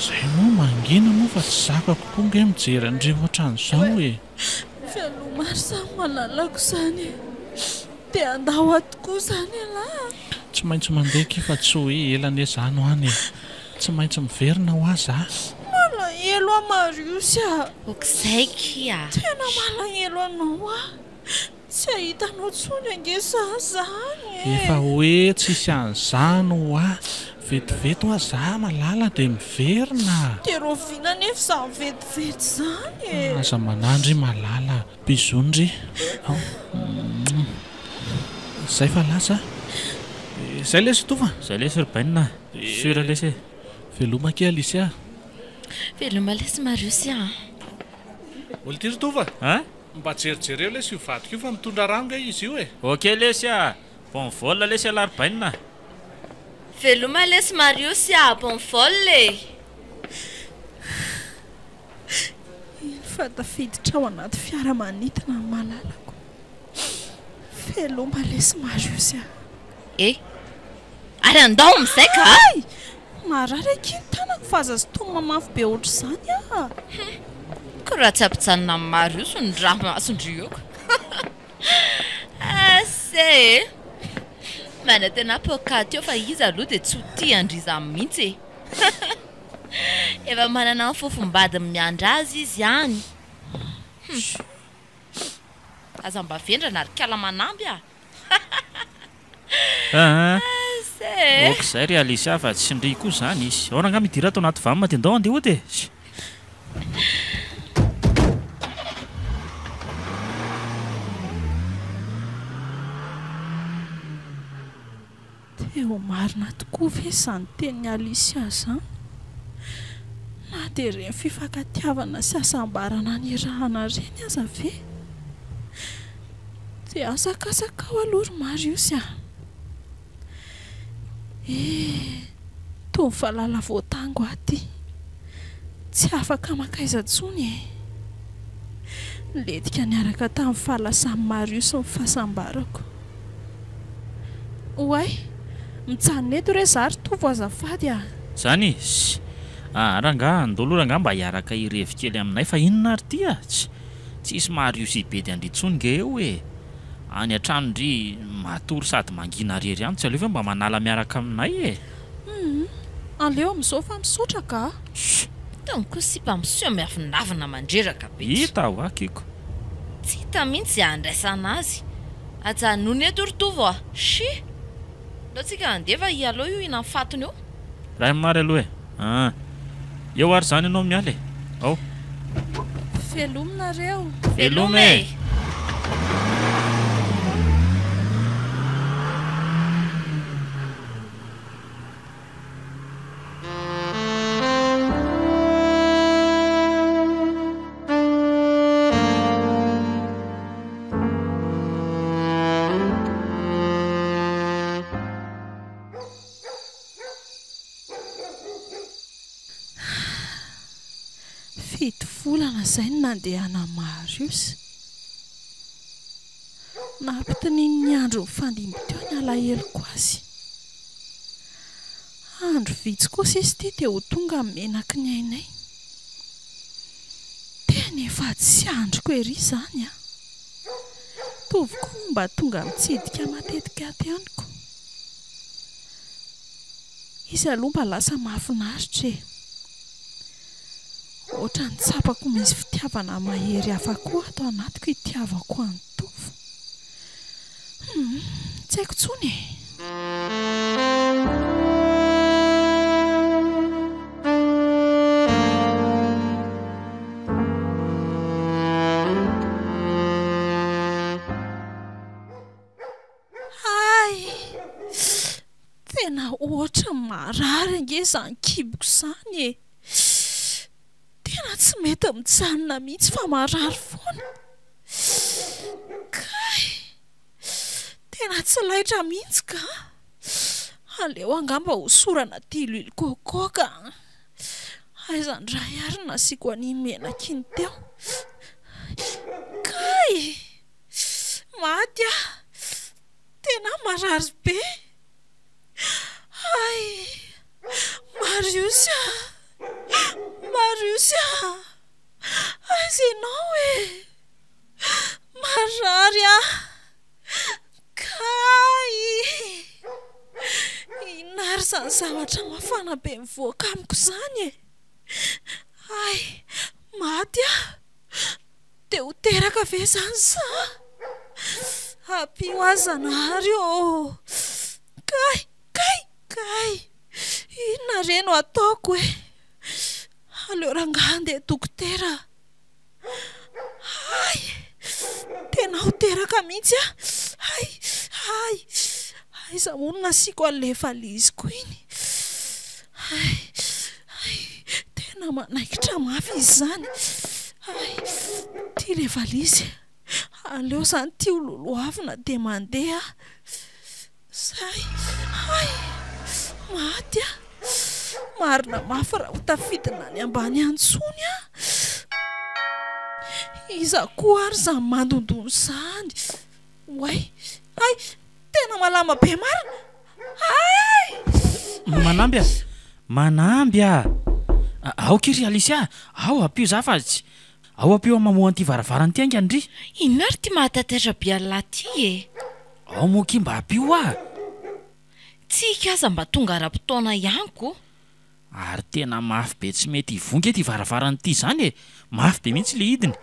Speaker 4: zay moa mangina moa fa tsy zaka kokoa nge mijery andry ohatran'izao e
Speaker 1: fialomary samy malalako zany dia andao atokoa zany alahy
Speaker 4: tsy maintsy mandeha ki fa tsy hoe elane zany ho any e tsy maintsy miverina ho azy
Speaker 1: malahelo a Marius
Speaker 5: okizay kia
Speaker 1: tena malahelo anao a tsy ahitanao tsony ange zany
Speaker 4: efa hoe tsisy an'izany ho a vetivety ho a za malala dia miverina
Speaker 1: dia rovina nefa za vetivety zany
Speaker 4: aza manandry malala bizondry zay fa lasa zay lesy tofa
Speaker 2: zay lesy rybaina sura lesy
Speaker 4: veloma ke alisy a
Speaker 5: veloma lesy Marius
Speaker 4: olo ty ry tofa mba jerijereo lesy io vadika io fa mitondra rano nga izy io e
Speaker 2: ok lesy bon vol lesy alarbaina
Speaker 5: veloma lesy Marius bon vol
Speaker 1: fa tafiditra ao anaty fiaramanidina ny malalako Feloma lesy Mariosy
Speaker 5: ary andao amin'izay ka
Speaker 1: marary akiny tanako fa aza stonoma mafy be ohatr'izany
Speaker 5: ko raha tsy ampijanona amin'ny Mariosy ny raha masondrioko ase mana tena pokaty eo fa izy aloha dia tsy ho tia andrizany mihitsy efa manana ny fofombady miandra azy izy ihany aza mba vendrana ary kala manamby
Speaker 2: okizay ry Alisia fa tsy ndry koa zany izy aona nga midira atao anaty vany matendao andeha ote
Speaker 1: teo marina tokoa ve izany tenin'ny Alisia izany na dia reny fifankatiavana sy asambarana ny rahana reny aza ve dia asakasaka ao aloha ry Mariosy toa mivalala voatango aty tsy afaka makaiza-tsony letika niaraka tamin'ny fahalasan'i Mariosy ny fahasambarako oay mijanona eto re zary tovo azafady
Speaker 2: zany izy rangaha andolo rangaha mba hiaraka irevy-kely aminay fa inona ary ty tsy isy Mariosy be dia andritsony nge eo any an-trano ndry matory sady mangina rery ihany tsy aleo fa mba manala miaraka aminay
Speaker 1: aleo amin'izao fa misaotra ka
Speaker 5: tonko sy mba miseho miavinavina mandreraka be
Speaker 2: hita ho akiko
Speaker 5: tsy hita mihitsy izay andraisana azy ajanony eto ry tovo ndao tsika andefa ialoha io ina fatony eo
Speaker 2: raha mary aloha eo ary zany ianao miala ao
Speaker 1: felominareo
Speaker 5: velome
Speaker 1: volana izay no nandehana Mariosy nampitonin'ny andro mifandimby teo ny alaheloko azy andro vitsy kosa izy ty dia ho tonga menaky ny ainay tena efa tsy androko ery izany tovoko mba tonga mitsidika matetika aty aniko izy aloha mba lasa mahafinaritra ohatra ny tsapako misy fitiavana mahery hafa koa atao anatiko itiavako any tovo tsy haiko tsony tena ohatra marary ange izany kiboko izany tena tsy mety mijanona mihitsy fa marary foana kay tena tsy laitra mihitsy ka aleo angamba ho sorana tililo kokoka aizany raha ary nasiako an'iny menaka iny teo kay maty tena marary be Mariosy aiza ianao marary kay inona ary izany zavatra mafana be mivoaka amiko izany maty dia ho teraka ve izany sa ampio azanary kay inona reno ataoko aleo rangaha andeha dokotera tena ho teraka mihitsy aiza mono nasiako an'ilay valiziko iny tena manaikitra mafy izy zany tia ilay valizy aleo zany tia ololohavina dia mandeha maty marina mafy raha ho tafidina ny ambany antsony iza koa ary izany mandondony izany Way, ay, tena malama be marina. Ay!
Speaker 2: Manamby a. Ao kiry Alicia, ao apio zafatsy. Ao apio mamoa an'ity varavarana ty angandry.
Speaker 5: Inona ary ty mahataitra be lahy ty e?
Speaker 2: Ao moa mba apio a.
Speaker 5: Tsika aza mba tonga ara-potoana ihaniko.
Speaker 2: Ary tena mafy be tsy mety hivongy ty varavarana ty zany e. Mafy be mihitsy le hidiny.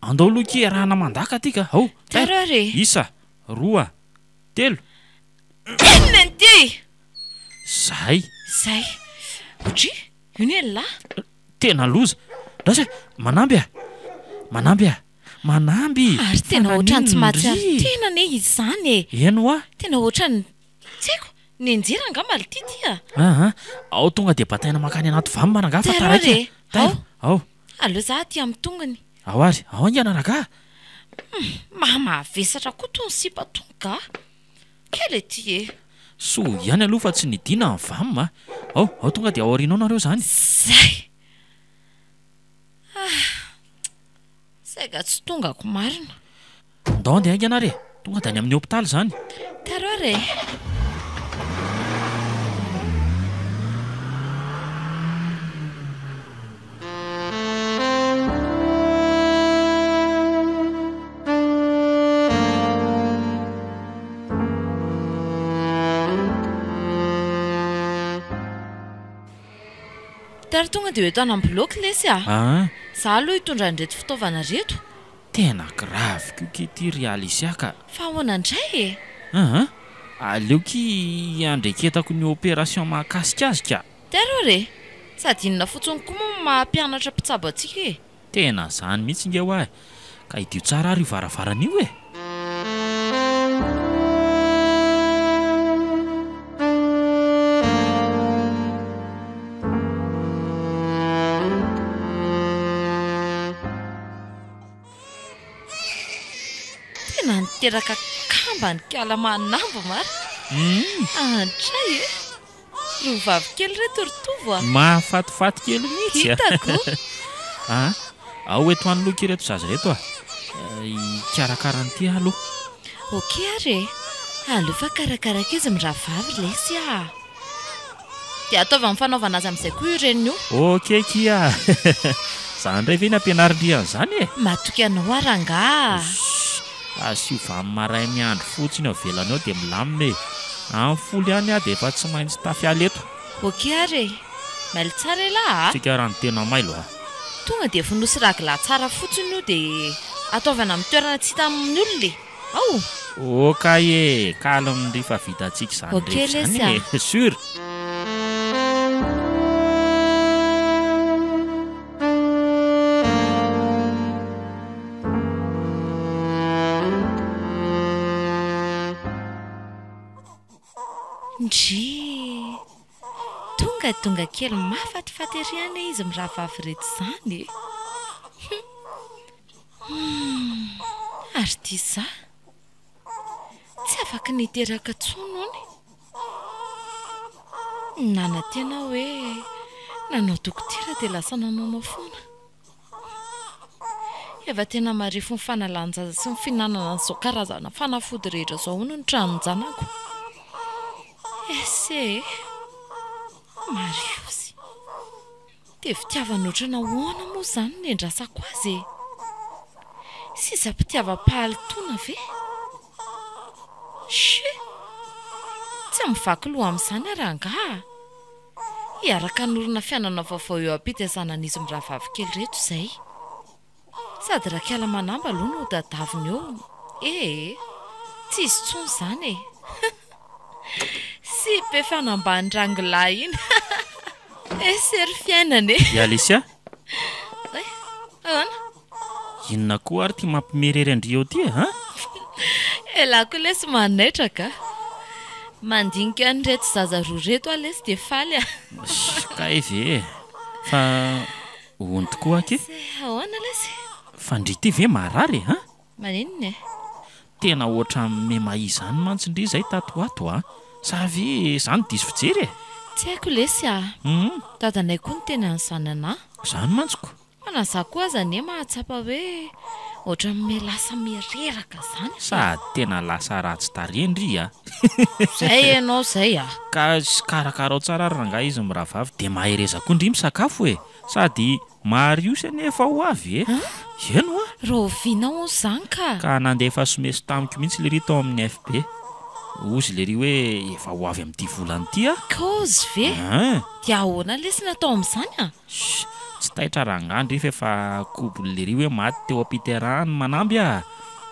Speaker 2: Andao loky rahana mandaka ty ka. Ao.
Speaker 5: Tara re.
Speaker 2: Isa, 2, 3.
Speaker 5: Enina ty.
Speaker 2: Zay.
Speaker 5: Otry, io ni lahy.
Speaker 2: Tena loza. Lasa manamby a. Manamby.
Speaker 5: Ary tena ohatrany tsy mahatsiaro tena ne izy zany e.
Speaker 2: Eno a.
Speaker 5: Tena ohatrany tsy haiko. Ny anjera angamba ty ty
Speaker 2: Ao tonga de bataina makany anaty vamy manangafa taraiky. Ao.
Speaker 5: Aleo za ty amin'ny tongony.
Speaker 2: Ao ary. Ao angana raga.
Speaker 5: Mahavesatra koa tony sipa tonga. Kely ty e.
Speaker 2: So ihany aloha fa tsy nidina amin'ny vamy. Ao tonga de ao aorianao nareo zany.
Speaker 5: Zay. Saika tsy tongako marina.
Speaker 2: Ndao andeha aingana re. Tonga de any amin'ny hôpitaly zany.
Speaker 5: Tara re. Tara tonga de hoeto anam-bloky lesy a. Za aloha hitondra an'ireto fitaovana reto.
Speaker 2: Tena grave koa ty Alicia ka.
Speaker 5: Fa ahoana indray e?
Speaker 2: Aleoky andreketako ny opération mahakasika azy ka.
Speaker 5: Tara re. Sady inona fotsiny koa moa mampianatra mpitsabo antsika e.
Speaker 2: Tena zany mihitsy inge ho ahy. Ka idio tsara ary io varavarana io e.
Speaker 5: Tena niteraka kamba ny kala manamba mara. Andray e. Rovavy kely reto ritovo a.
Speaker 2: Mahafatifaty kely mihitsy.
Speaker 5: Hitako.
Speaker 2: Ao eto anoloky reto zazy reto a. Ikarakarany aloha.
Speaker 5: Okey ary e. Aleo fa karakaraka izy miravavy lesy a. De ataova amin'ny fanaovana azy amin'izay koa ireny io.
Speaker 2: Okey kia. Zany ndray ve nampianarin-driany zany e.
Speaker 5: Matoky anao aranga.
Speaker 2: Asio vamy maray miandro fotsiny ao velany ao de milamina e. Amin'ny folo ihany de efa tsy maintsy tafiala eto.
Speaker 5: Okey ary. Mailo tsara lahy a.
Speaker 2: Tsika raha ny tena mailo a.
Speaker 5: Tonga de fonosy ragla tsara fotsiny io de ataovana amin'ny toerana tsy hita amin'ny olona. Ao.
Speaker 2: Okay, kalmy rehefa vitantsika zany rehefa zany e. Sûr.
Speaker 5: Ndry. Tonga kely mahafatifaty eriana izy miravavy reto zany. Ary ty za tsy afaka niteraka tsono ony. Nana tena hoe nanao dokotera de lasa nanao foana. Efa tena marefo ny fanalanjaza sy ny finanana n'izao karazana fanafody rehetra zao hono ny tranonjanako. Ese Marius. De fitiavana ohatrana hoana moa zany ny endrasako azy e. Sisa mpitiavam-pahalitoana ve? Tsy mivaky loha amin'izany aranga. Hiaraka norona fianana vaovao eo am-pitezana an'izy miravavy kely reto izay. Sady raha kiala manamba aloha no dadaviny eo. Tsy izy tsony zany e. Sy be fanambany rangilahy iny. Sery fiainana e.
Speaker 2: Alicia?
Speaker 5: Ahoana?
Speaker 2: Inona koa ary ty mampimerery andrio ty e?
Speaker 5: Elako lesy manaitra. Mandinika an'ireto zaza roa reto lesy de faly a.
Speaker 2: Kay ve. Fa hono tokoa ake.
Speaker 5: Ahoana lesy?
Speaker 2: Fa ndry ty ve marary e?
Speaker 5: Maninona e?
Speaker 2: Tena ohatra memahy izany mantsindry izay tato ato a. Sa ve zany diso fijery e?
Speaker 5: Tsy haiko lesy a. Dadanay koa ny teny an'izany anahy.
Speaker 2: Zany mantsiko.
Speaker 5: Manazah koa aza ne mahatsapa hoe ohatra me lasa mireraka zany
Speaker 2: sady tena lasa ratsy tarendry a
Speaker 5: zay ianao zay a
Speaker 2: ka karakara tsara ary rangahy izy mirahavavy dia mahereza koa indry misakafo e sady mariosy anefa ho avy e eno a
Speaker 5: rovinao zany
Speaker 2: ka nandefa somesy tamiko mihitsy lery tao amin'ny FB ozy lery hoe efa ho avy amin'ity volany ity a
Speaker 5: kozy ve dia ahoana lesy natao amin'izany a
Speaker 2: tsy taitra rangandry fa efa couple lery hoe maty teo am-piterahany manamby a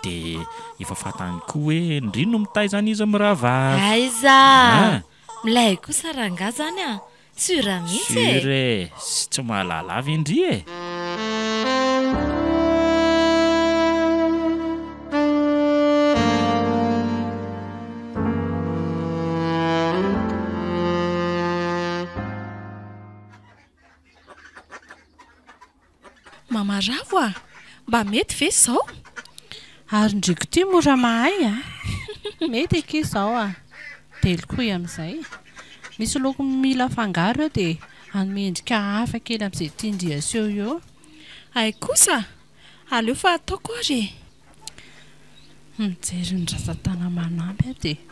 Speaker 2: dia efa fatany koa hoe ndrino mitaizana izy mirahavavy
Speaker 5: aiza milay kosa rangahy zany a sura mihitsy
Speaker 2: sure tsy mahalala avy indry e
Speaker 1: Mamaravo a mba mety ve izao
Speaker 6: ary ndriko ty mora mahay a mety eky izao a delikoy amin'izay misy loko mila fangaro eo dia hanome-endrika hafa kely amin'izay tindry aseho eo
Speaker 1: ay kosa aleo fa ataoko ary
Speaker 6: mijery ny rasa-tana manampy a dia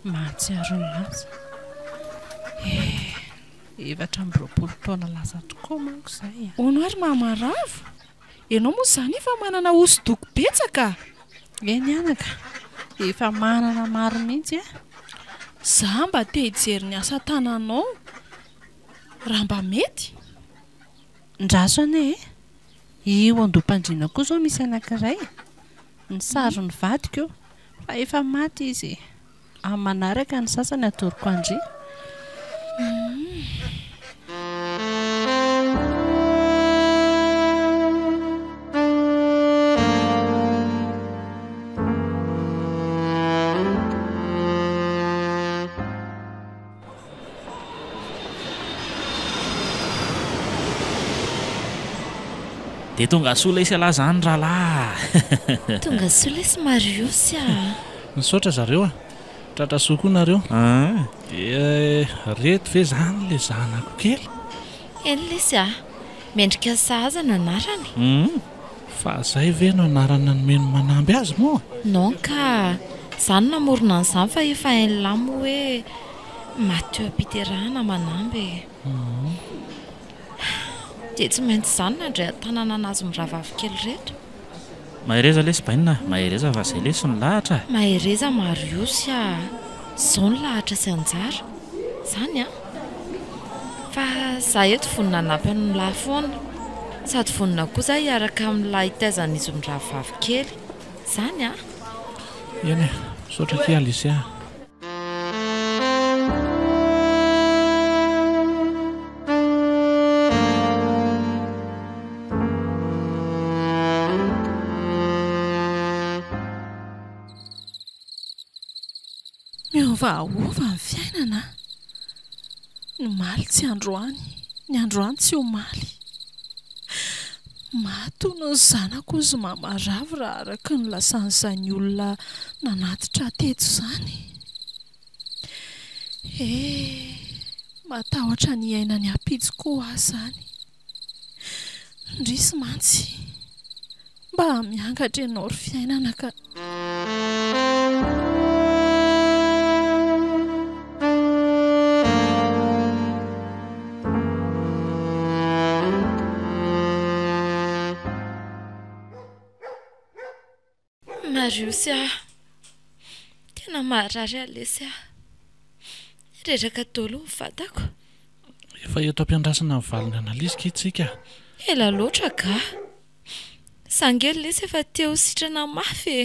Speaker 6: mahatsiaro ny azy efatra amby 20 taona lasa tokoa manko izay a
Speaker 1: ono ary Mamaravo ianao moa izany efa manana hosodoko betsaka
Speaker 6: eny anaka efa manana maro mihitsy a
Speaker 1: za mba te hijery ny asa tananao raha mba mety
Speaker 6: ndraso ane io andoam-pandriana koa zao misy anankiray ny sary ny vadiko eo fa efa maty izy amin'ny manaraka ny sasany atoroko andry
Speaker 2: dia tonga sola isy alazany rahalahy
Speaker 5: tonga sola sy mariosy a
Speaker 4: nisaotra zareo a tratra soa koa nareo reto ve zany le zanako kely
Speaker 5: eny lesy a mendrika sahaza no anarany
Speaker 4: fa zay ve no anarana nomeno manamby azy moa
Speaker 5: non ka zany namorona an'izany fa efa hainylamo hoe maty eo am-piterahana manamby dia tsy maintsy izany nandray tanàna anazy mirahavavy kely reto
Speaker 2: mahereza lesy bainina mahereza fa zay lesy ny lahatra
Speaker 5: mahereza mariosy a zao ny lahatra sy anjara zany a fa za eto vonina nampy any lahy foana sady vonina kosa hiaraka amin'n'lahy hitaizana izy mirahavavy kely zany a
Speaker 4: eny e misaotra ty alisy a
Speaker 1: miovaova ny fiainana ny maly tsy androany ny androany tsy ho maly matono ny zanako izy Mamaravo raha araka ny lasan'izany olona nanatitra teto izany matahotra ny iainany ampitsoko azy izany ndrisy mantsy mba miangatra ianao ry fiainana ka
Speaker 5: mariosy a tena maharary alesy a reraka dolo ny vatako
Speaker 4: efa eto am-piandrasana mivalina analisika itsika
Speaker 5: ela loatra ga sangely lesy efa teo sitrana mafy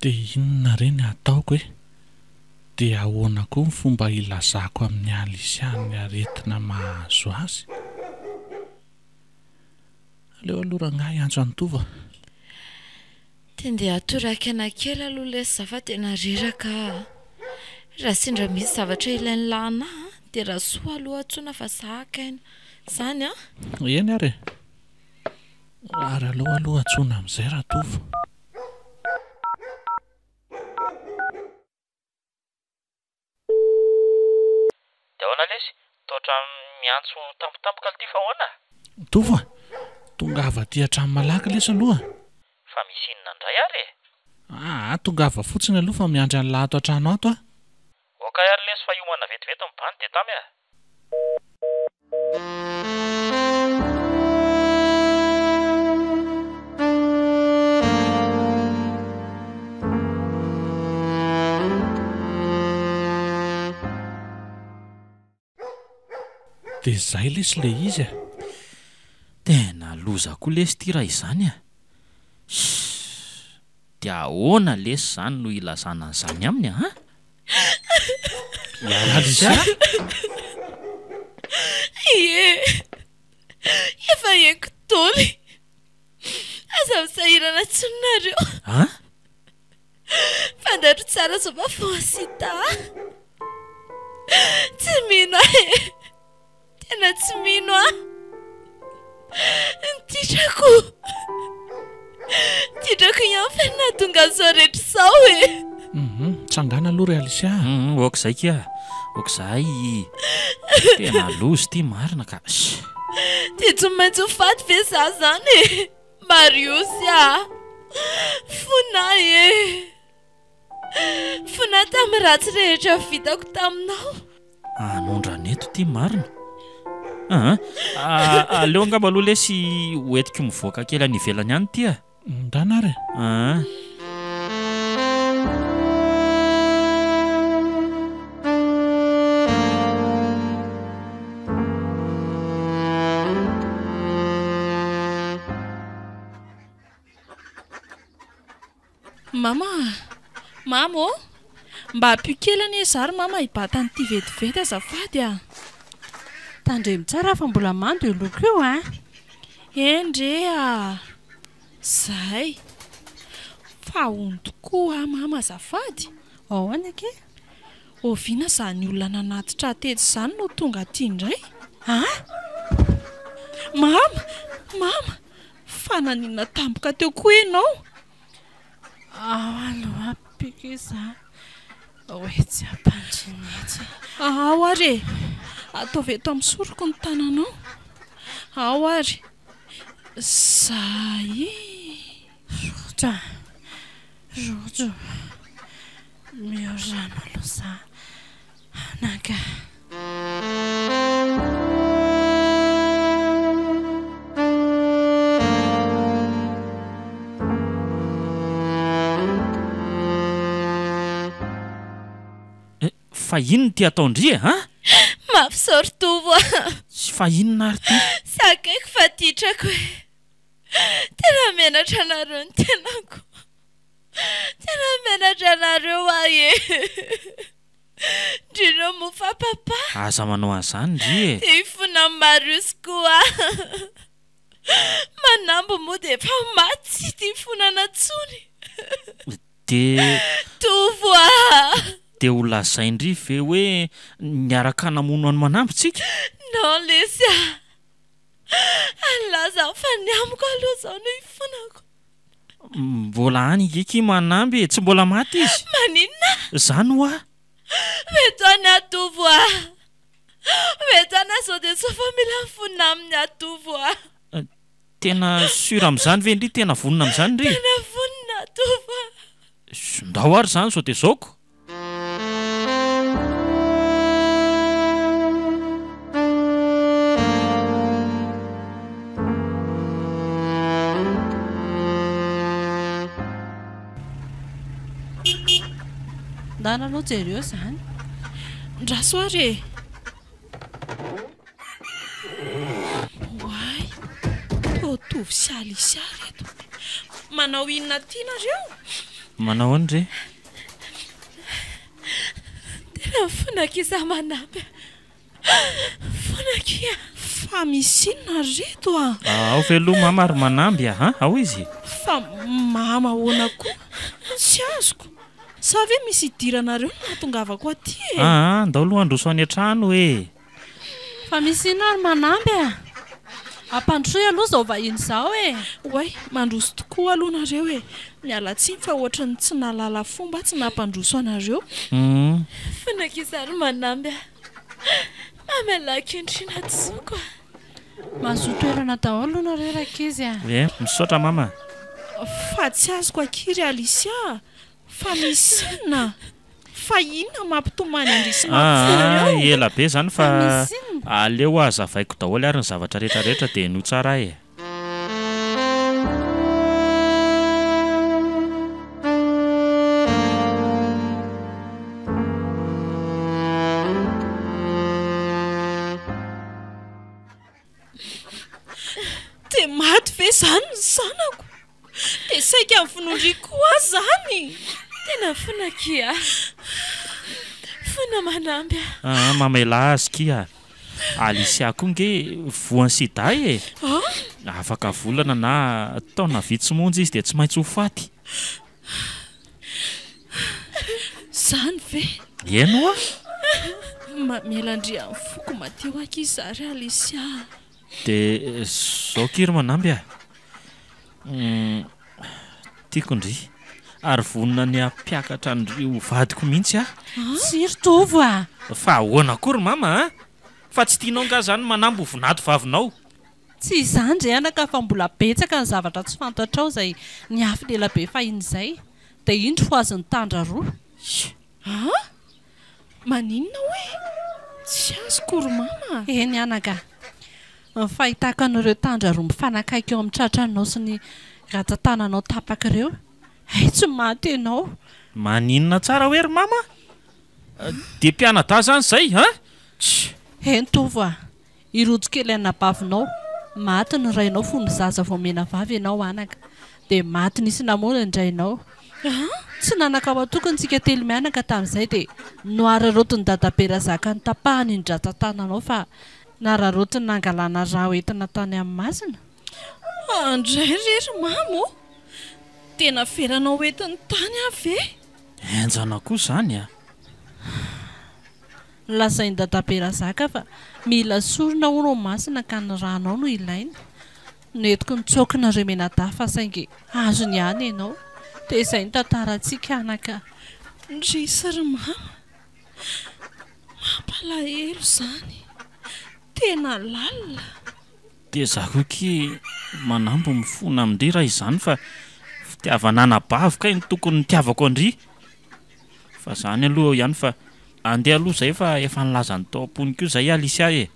Speaker 4: dia inona reny ataoko e dia ahoana koa ny fomba ilazako amin'ny alisiany aretina mahazo azy aleo aloha rangahy antso antova
Speaker 5: tendeha atorakana kely aloha lesy za fa tena reraka raha sindra misy zavatra ilainy lana dia raha soa aloha atsoina fa sahakaina zany a
Speaker 4: eny ary aleo aloha atsoina amin'izay raha tovo
Speaker 2: dia ahoana lesy toatra miantso tampotampoka ity fa ahoana
Speaker 4: tovo tongava ty hatrany malaka lesy aloha.
Speaker 2: Fa misy inona indray ary?
Speaker 4: Tongava fotsiny aloha fa miandry an'la ato an-trano ato a.
Speaker 2: Oka ary lesy fa iomana vetivety mibany dia tamy a.
Speaker 4: Dia izay lesy le izy a.
Speaker 2: Tena loza koa lesy ty raha izany a. Dia ahoana lesy zany no ilazana an'izany aminy a?
Speaker 4: Alisa?
Speaker 5: Ie, efa eko toly. Aza misahirana tsonareo. Fantatra tsara zao fa fosita. Tsy mino ahe. Tena tsy mino a. Titrako ihany fa nahatonga zao rehetra zao e.
Speaker 4: Tsangana aloha ry Alisa.
Speaker 2: Okizay kia. Okizay. Tena lozy ty marina ka.
Speaker 5: Dia tsy maintsy ho faty ve za zany e. Mariosy a. Fona e. Fona tamin'ny ratsy rehetra vitako taminao.
Speaker 2: Anondrana eto ty marina. Aleo angamba aloha lesy hoentiko mivoaka kely any ivelany any ty a.
Speaker 4: Ndana ary.
Speaker 1: Mama mba hampio kely anie zary mama hibata an'ity vetivety azafady a.
Speaker 6: Tandremo tsara fa mbola mando io loko io a.
Speaker 1: Endre a. Zay. Fa hony tokoa mama azafady.
Speaker 6: Ahoana ke?
Speaker 1: Oviana izany olona nanatitra atety izany no tonga aty indray. Mama, fa naninona tampoka teo koa ianao.
Speaker 6: Aloha pikisa. Oetsy ampandrinetsy.
Speaker 1: Ao ary. Ataovy eto amin'ny soroko ny tananao. Ao ary. Zay.
Speaker 6: Rojo. Miorana losa. Naka.
Speaker 2: Fa inona ty ataondry ha?
Speaker 5: Mampisaoritovo a.
Speaker 2: Fa inona ary ty?
Speaker 5: Sakaiko fa titrako e. Tena menatra anareo ny tenako. Tena menatra anareo e. Ndrindra mofa papa.
Speaker 2: Aza manao an'izany ndry e.
Speaker 5: Dia ifona Marius koa. Manambo moa dia efa maty ty fonana tsony. Tovo a.
Speaker 2: Dia ho lazaindry ve hoe niaraka namono any manambotsika?
Speaker 5: Non lesy a. Alaza fa ny amiko aloha zao no ifonako.
Speaker 2: Mbola any iky manamby tsy mbola maty izy.
Speaker 5: Maninona?
Speaker 2: Zany ho a.
Speaker 5: Veto any atovo a. Veto any sao dia sao fa mila fonina amin'ny atovo a.
Speaker 2: Tena sura amin'izany ve ndry tena vonina amin'izany ndry?
Speaker 5: Tena vonina atovo a.
Speaker 2: Ndao ary zany sao dia zaoko.
Speaker 6: Dananao jereo zany.
Speaker 1: Ndraso ary. Wai. Tovy sy Alisa reto. Manao inona ty nareo?
Speaker 2: Manao andre?
Speaker 5: Tena fonakisa manamby. Fonakia.
Speaker 1: Fa misy inona reto a?
Speaker 2: Ao veloha mama ary manamby a. Ao izy.
Speaker 1: Fa mama hoana koa. Tsy azoko. Sa ve misy idiranareo nahatongavako aty e?
Speaker 2: Ndao aloha androso any an-trano e.
Speaker 6: Fa misy ino ary manamby a? Ampandrosoy aloha zao vahiny zao e.
Speaker 1: Oay, mandroso tokoa aloha nareo e. Miala tsiny fa ohatrany tsy nalala fomba tsy nampandroso anareo.
Speaker 5: Fonakisa ary manamby a. Mamelaka indrina tsoko.
Speaker 6: mahazo toerana daholo nareo rakizy a.
Speaker 2: Misaotra mama.
Speaker 1: Fa tsy azoko akiry Alicia, fa misy inona? Fa inona mampitomany andrisina
Speaker 2: ela be zany fa
Speaker 6: misy inona?
Speaker 2: aleo azavaiko daholo ary ny zavatra rehetrarehetra dia no tsara e.
Speaker 1: dia maty ve zany ny zanako? Dia saika amin'ny finondriako azy zany.
Speaker 5: Tena fonakia. Fona manamby.
Speaker 2: Mamela azy kia. Alicia koa nge voany sida e. Afaka volana na taona vitsy monja izy dia tsy maintsy ho faty.
Speaker 1: Zany ve?
Speaker 2: Eno a?
Speaker 1: Mielandria amin'ny foko mateo akizy zary Alicia.
Speaker 2: Dia zao kiry manamby a. Tiako ndry. Ary vonina ny ampiakatra an'ireo vadiko mihitsy a.
Speaker 6: Tsy ry tovo a.
Speaker 2: Fa ahoana akory mama a? Fa tsy tianao nga zany manambo vonato vavinao.
Speaker 6: Tsy izany re anaka fa mbola betsaka ny zavatra tsy fantatrao izay ny afy lehilabe fahiny izay. Dia indro ho azon'ny tandra roa.
Speaker 1: Maninona hoe? Tsy azoko ry mama.
Speaker 6: Eny anaka. Ny fahitako an'ireo tandra roa mifanakaiky eo amin'ny tratranao sy ny ratsan-tananao tapaka ireo. Tsy maty ianao.
Speaker 2: Maninona tsara hoe ry mama? Dia mpianada zany izay ha?
Speaker 6: Eny tovo a. Irojo kely anabavinao. Maty ny rainao fony zaza vao mena vavy ianao anaka. Dia maty nisy namona indrainao. Tsy nanaka ao atokontsika telo mianaka tamin'izay dia nohararotiny dadaberazaka ny tapahany ny ratsan-tananao fa nararotiny nangalana raha hoentina tany amin'ny masina.
Speaker 1: Andray rery mamo. Tena veranao hoentiny tany avy e.
Speaker 2: Enjana koa zany a.
Speaker 6: Lazainy dadaberazaka fa mila sorona hono masina ka ny ranao no ilaina. Noentiko nitsokina ireo menada fa saingy azo ny any ianao. Dia izay ny tantarantsika anaka.
Speaker 1: Ndrisy ry mama. Mampalahelo zany. Tena lalina.
Speaker 2: Dia zaho koa manambo mifona amindry raha izany fa fitiavana anabavika ny tokony nitiavako andry. Fa zany aloha ihany fa andeha aloha izay fa efa nilaza ny taom-pony koa izay Alicia e.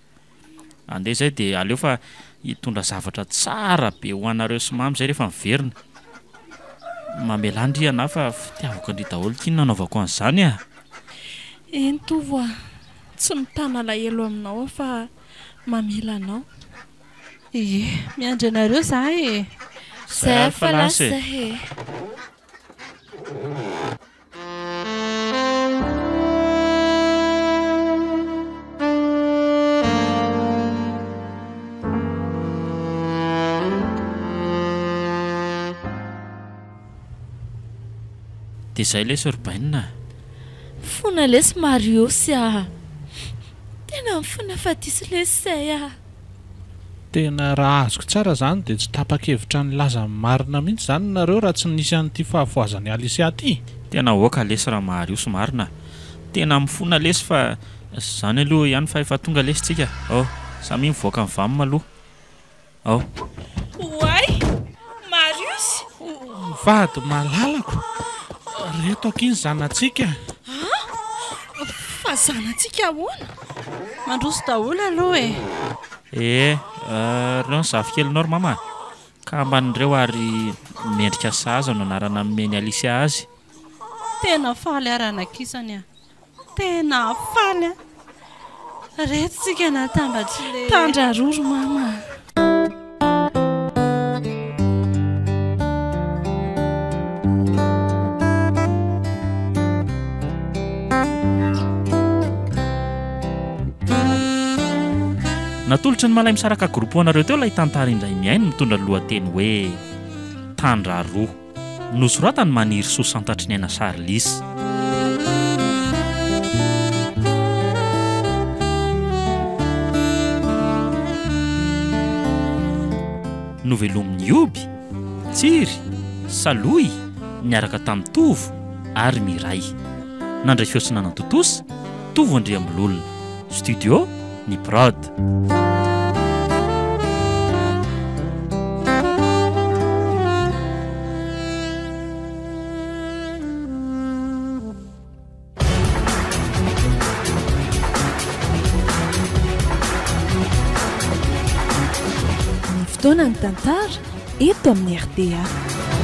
Speaker 2: Andeha izay dia aleo fa hitondra zavatra tsara be ho anareo sy mamy izay rehefa miverina. Mamela andry ana fa fitiavako andry daholo kiny nanaovako an'izany a.
Speaker 1: Eny tovo a. Tsy mitana lahelo aminao fa mamela anao.
Speaker 6: Miandry anareo za e.
Speaker 5: Zay fa lasa e.
Speaker 2: Dia izay le sorbaina.
Speaker 5: Fona lesy Mariosy a. Tena mifona fatisy lesy a.
Speaker 4: Tena raha azoko tsara zany dia tsy tapa-kevitra ny laza marina mihitsy zany nareo raha tsy nisy an'ity fahafoazany Alicia ty.
Speaker 2: Tena hoaka lesy raha Mariosy marina. Tena mifona lesy fa zany aloha ihany fa efa tonga lesy tsika. Samy mivoaka amin'ny vamima aloha.
Speaker 1: Wai, Mariosy.
Speaker 4: Vady malalako. Reto akiny zanatsika.
Speaker 1: Fa zanatsika ahoana?
Speaker 6: Mandroso daholo aloha e.
Speaker 2: Ireo ny zavikelinao ry mama. Ka ambanin'ireo ary mendrika saza no anarana nomeny Alicia azy.
Speaker 6: Tena faly ary anakisany a. Tena faly a. Reto tsika natambatry le
Speaker 1: tandra rory mama.
Speaker 2: Natolotry ny malay misaraka groupe anareo teo ilay tantara indray miaino mitondra lohateny hoe Tandra roa. Nosoratany Maniry Soa Santatrinaina Sarlisy. Novelomin'ny Ioby, Tsiry, Saloy, niaraka tamin'ny Tovo ary Miray. Nandray fiosina Totosa, Tovo Andriambololona. Studio ny Prod.
Speaker 1: fotoana ny tantara eto amin'ny RTA.